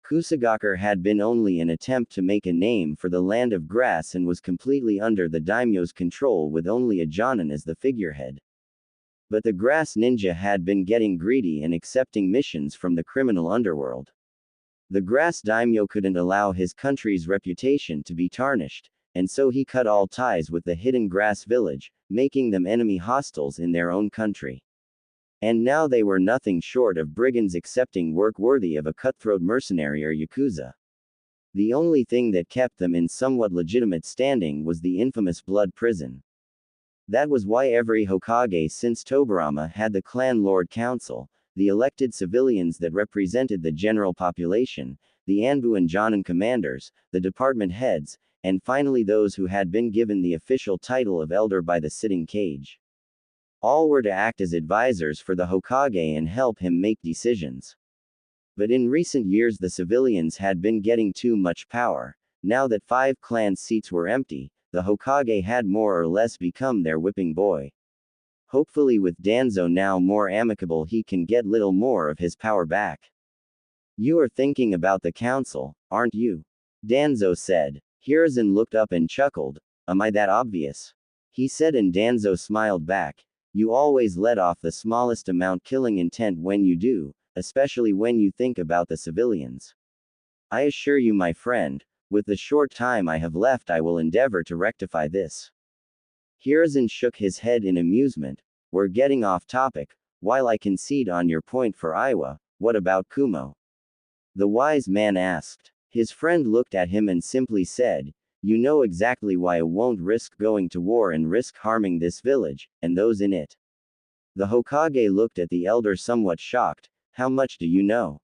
Kusagakure had been only an attempt to make a name for the land of grass and was completely under the daimyo's control with only a Jonin as the figurehead. But the grass ninja had been getting greedy and accepting missions from the criminal underworld. The grass daimyo couldn't allow his country's reputation to be tarnished, and so he cut all ties with the hidden grass village, making them enemy hostiles in their own country. And now they were nothing short of brigands accepting work worthy of a cutthroat mercenary or yakuza. The only thing that kept them in somewhat legitimate standing was the infamous blood prison. That was why every Hokage since Tobirama had the Clan Lord Council, the elected civilians that represented the general population, the Anbu and Jonin commanders, the department heads, and finally those who had been given the official title of elder by the sitting cage. All were to act as advisors for the Hokage and help him make decisions. But in recent years the civilians had been getting too much power. Now that 5 clan seats were empty, the Hokage had more or less become their whipping boy. Hopefully with Danzo now more amicable he can get little more of his power back. You are thinking about the council, aren't you? Danzo said. Hiruzen looked up and chuckled. Am I that obvious? He said, and Danzo smiled back. You always let off the smallest amount killing intent when you do, especially when you think about the civilians. I assure you, my friend, with the short time I have left I will endeavor to rectify this. Hiruzen shook his head in amusement. We're getting off topic. While I concede on your point for Iwa, what about Kumo? The wise man asked. His friend looked at him and simply said, you know exactly why I won't risk going to war and risk harming this village, and those in it. The Hokage looked at the elder somewhat shocked. How much do you know?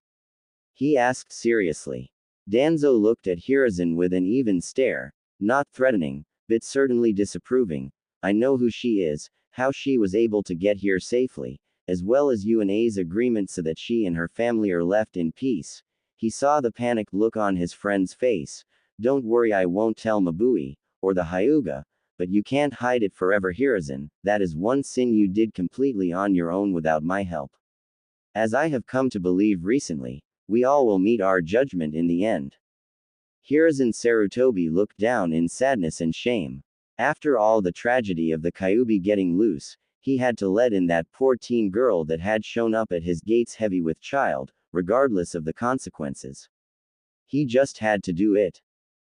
He asked seriously. Danzo looked at Hiruzen with an even stare, not threatening, but certainly disapproving. I know who she is, how she was able to get here safely, as well as UNA's agreement so that she and her family are left in peace. He saw the panicked look on his friend's face. Don't worry, I won't tell Mabui, or the Hyuga, but you can't hide it forever, Hiruzen. That is one sin you did completely on your own without my help. As I have come to believe recently, we all will meet our judgment in the end. Hiruzen Sarutobi looked down in sadness and shame. After all the tragedy of the Kyuubi getting loose, he had to let in that poor teen girl that had shown up at his gates heavy with child, regardless of the consequences. He just had to do it.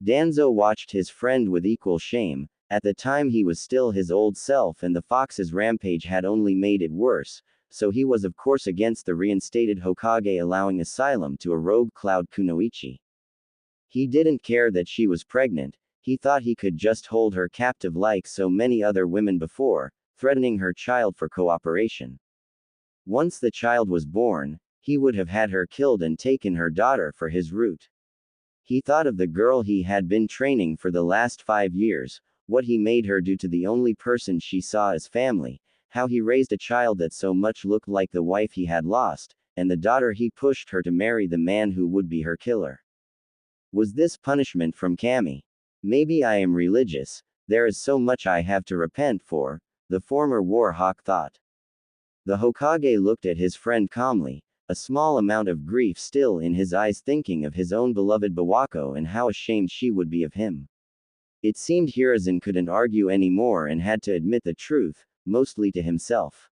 Danzo watched his friend with equal shame. At the time he was still his old self and the fox's rampage had only made it worse, so he was of course against the reinstated Hokage allowing asylum to a rogue cloud Kunoichi. He didn't care that she was pregnant. He thought he could just hold her captive like so many other women before, threatening her child for cooperation. Once the child was born, he would have had her killed and taken her daughter for his root. He thought of the girl he had been training for the last 5 years, what he made her do to the only person she saw as family, how he raised a child that so much looked like the wife he had lost, and the daughter he pushed her to marry the man who would be her killer. Was this punishment from Kami? Maybe I am religious, there is so much I have to repent for, the former war hawk thought. The Hokage looked at his friend calmly, a small amount of grief still in his eyes, thinking of his own beloved Bawako and how ashamed she would be of him. It seemed Hiruzen couldn't argue anymore and had to admit the truth, mostly to himself.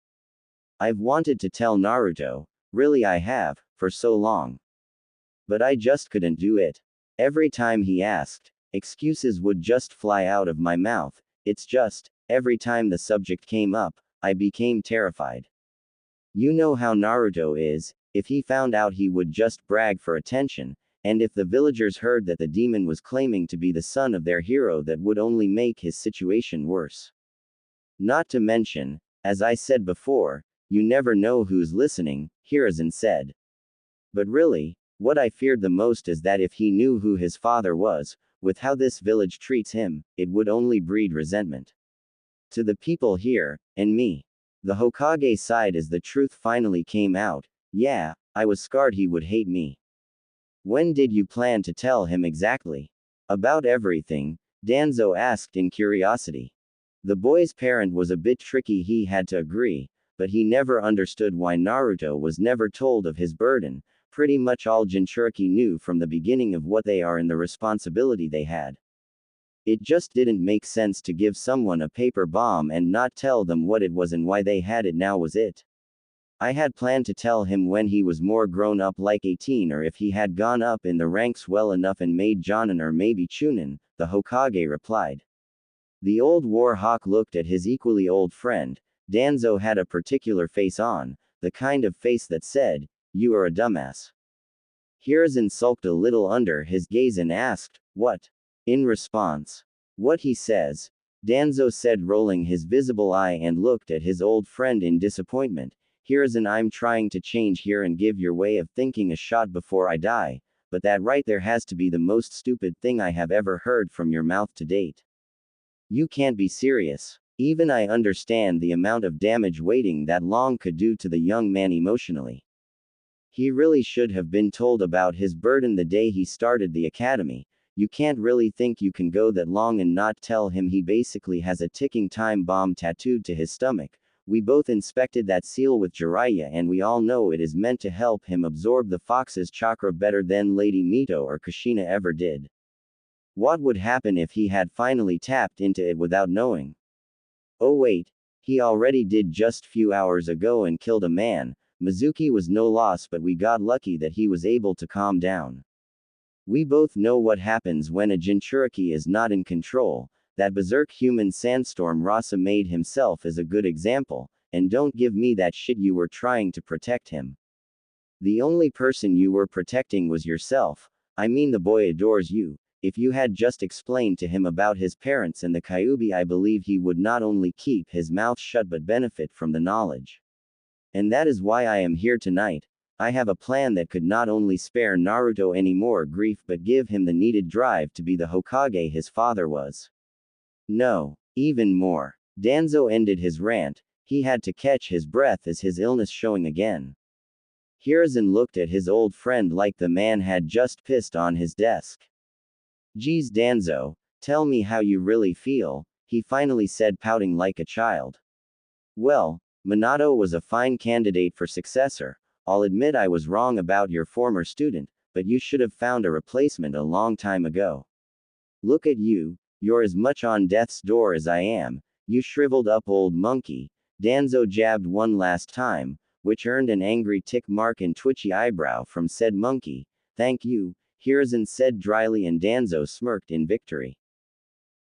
I've wanted to tell Naruto, really I have, for so long. But I just couldn't do it. Every time he asked, excuses would just fly out of my mouth. It's just, every time the subject came up, I became terrified. You know how Naruto is, if he found out he would just brag for attention, and if the villagers heard that the demon was claiming to be the son of their hero, that would only make his situation worse. Not to mention, as I said before, you never know who's listening, Hiruzen said. But really, what I feared the most is that if he knew who his father was, with how this village treats him, it would only breed resentment. To the people here, and me. The Hokage sighed as the truth finally came out. Yeah, I was scared he would hate me. When did you plan to tell him exactly? About everything, Danzo asked in curiosity. The boy's parent was a bit tricky, he had to agree, but he never understood why Naruto was never told of his burden. Pretty much all Jinchuriki knew from the beginning of what they are and the responsibility they had. It just didn't make sense to give someone a paper bomb and not tell them what it was and why they had it. Now was it. I had planned to tell him when he was more grown up, like 18, or if he had gone up in the ranks well enough and made Jonin or maybe Chunin, the Hokage replied. The old war hawk looked at his equally old friend. Danzo had a particular face on, the kind of face that said, "You are a dumbass." Hiruzen sulked a little under his gaze and asked, "What?" In response. "What he says," Danzo said, rolling his visible eye and looked at his old friend in disappointment. "Hiruzen, I'm trying to change here and give your way of thinking a shot before I die, but that right there has to be the most stupid thing I have ever heard from your mouth to date. You can't be serious. Even I understand the amount of damage waiting that long could do to the young man emotionally. He really should have been told about his burden the day he started the academy. You can't really think you can go that long and not tell him he basically has a ticking time bomb tattooed to his stomach. We both inspected that seal with Jiraiya and we all know it is meant to help him absorb the fox's chakra better than Lady Mito or Kushina ever did. What would happen if he had finally tapped into it without knowing? Oh wait, he already did just few hours ago and killed a man. Mizuki was no loss, but we got lucky that he was able to calm down. We both know what happens when a Jinchuriki is not in control. That berserk human sandstorm Rasa made himself is a good example, and don't give me that shit you were trying to protect him. The only person you were protecting was yourself. I mean, the boy adores you. If you had just explained to him about his parents and the Kyuubi, I believe he would not only keep his mouth shut but benefit from the knowledge. And that is why I am here tonight. I have a plan that could not only spare Naruto any more grief but give him the needed drive to be the Hokage his father was. No, even more. Danzo ended his rant. He had to catch his breath as his illness showing again. Hiruzen looked at his old friend like the man had just pissed on his desk. "Geez, Danzo, tell me how you really feel," he finally said, pouting like a child. "Well, Minato was a fine candidate for successor. I'll admit I was wrong about your former student, but you should have found a replacement a long time ago. Look at you, you're as much on death's door as I am, you shriveled up old monkey." Danzo jabbed one last time, which earned an angry tick mark and twitchy eyebrow from said monkey. "Thank you," Hiruzen said dryly, and Danzo smirked in victory.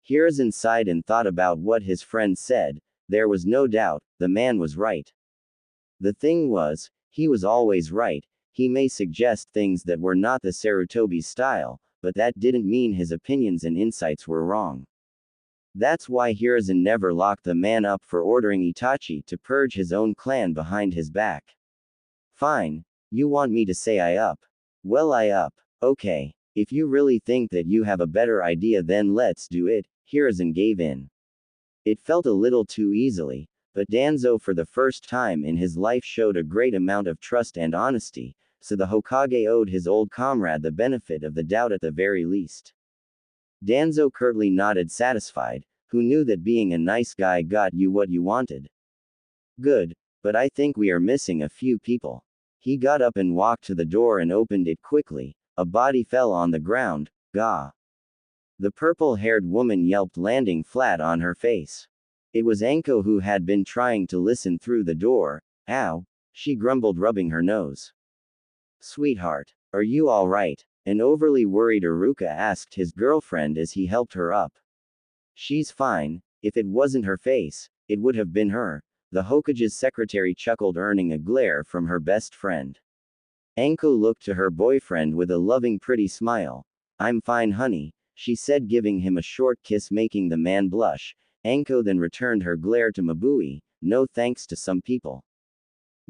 Hiruzen sighed and thought about what his friend said. There was no doubt, the man was right. The thing was, he was always right. He may suggest things that were not the Sarutobi's style, but that didn't mean his opinions and insights were wrong. That's why Hiruzen never locked the man up for ordering Itachi to purge his own clan behind his back. "Fine. You want me to say I up? Well, I up. Okay. If you really think that you have a better idea, then let's do it." Hiruzen gave in. It felt a little too easily, but Danzo for the first time in his life showed a great amount of trust and honesty, so the Hokage owed his old comrade the benefit of the doubt at the very least. Danzo curtly nodded, satisfied, who knew that being a nice guy got you what you wanted. "Good, but I think we are missing a few people." He got up and walked to the door and opened it quickly. A body fell on the ground. Gah. The purple-haired woman yelped, landing flat on her face. It was Anko, who had been trying to listen through the door. Ow, she grumbled, rubbing her nose. Sweetheart, are you all right? An overly worried Iruka asked his girlfriend as he helped her up. She's fine. If it wasn't her face, it would have been her. The Hokage's secretary chuckled, earning a glare from her best friend. Anko looked to her boyfriend with a loving, pretty smile. I'm fine, honey, she said, giving him a short kiss, making the man blush. Anko then returned her glare to Mabui. No thanks to some people.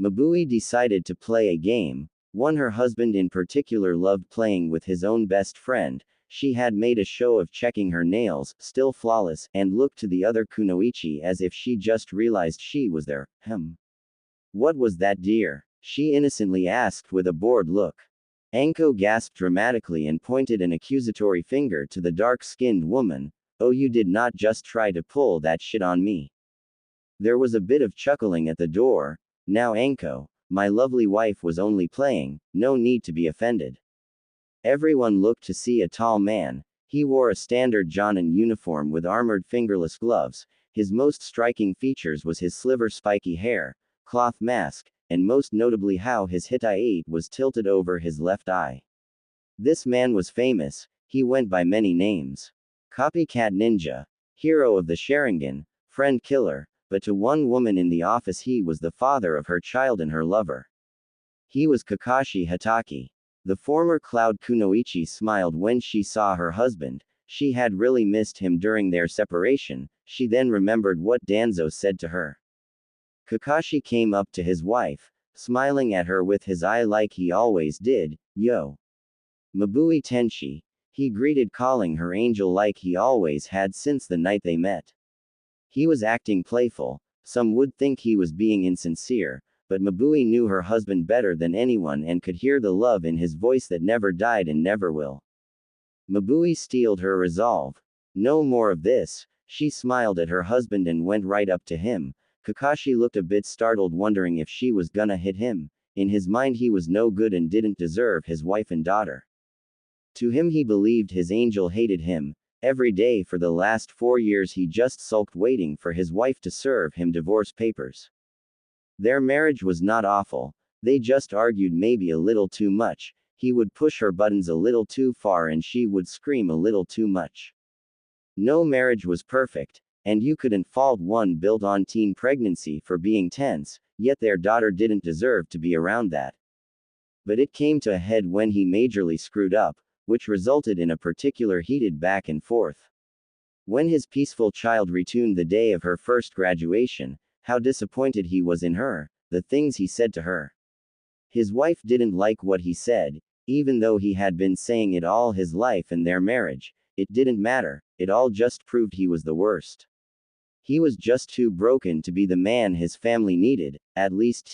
Mabui decided to play a game, one her husband in particular loved playing with his own best friend. She had made a show of checking her nails, still flawless, and looked to the other Kunoichi as if she just realized she was there. What was that, dear? She innocently asked with a bored look. Anko gasped dramatically and pointed an accusatory finger to the dark-skinned woman. Oh, you did not just try to pull that shit on me. There was a bit of chuckling at the door. Now, Anko, my lovely wife was only playing, no need to be offended. Everyone looked to see a tall man. He wore a standard Jonin uniform with armored fingerless gloves. His most striking features was his sliver spiky hair, cloth mask, and most notably how his Hittite was tilted over his left eye. This man was famous. He went by many names. Copycat ninja, hero of the Sharingan, friend killer, but to one woman in the office he was the father of her child and her lover. He was Kakashi Hatake. The former Cloud Kunoichi smiled when she saw her husband. She had really missed him during their separation. She then remembered what Danzo said to her. Kakashi came up to his wife, smiling at her with his eye like he always did. Yo. Mabui Tenshi. He greeted, calling her angel like he always had since the night they met. He was acting playful. Some would think he was being insincere, but Mabui knew her husband better than anyone and could hear the love in his voice that never died and never will. Mabui steeled her resolve. No more of this. She smiled at her husband and went right up to him. Kakashi looked a bit startled, wondering if she was gonna hit him. In his mind he was no good and didn't deserve his wife and daughter. To him, he believed his angel hated him. Every day for the last 4 years he just sulked, waiting for his wife to serve him divorce papers. Their marriage was not awful. They just argued maybe a little too much. He would push her buttons a little too far and she would scream a little too much. No marriage was perfect, and you couldn't fault one built on teen pregnancy for being tense, yet their daughter didn't deserve to be around that. But it came to a head when he majorly screwed up, which resulted in a particular heated back and forth. When his peaceful child returned the day of her first graduation, how disappointed he was in her, the things he said to her. His wife didn't like what he said, even though he had been saying it all his life and their marriage. It didn't matter, it all just proved he was the worst. He was just too broken to be the man his family needed, at least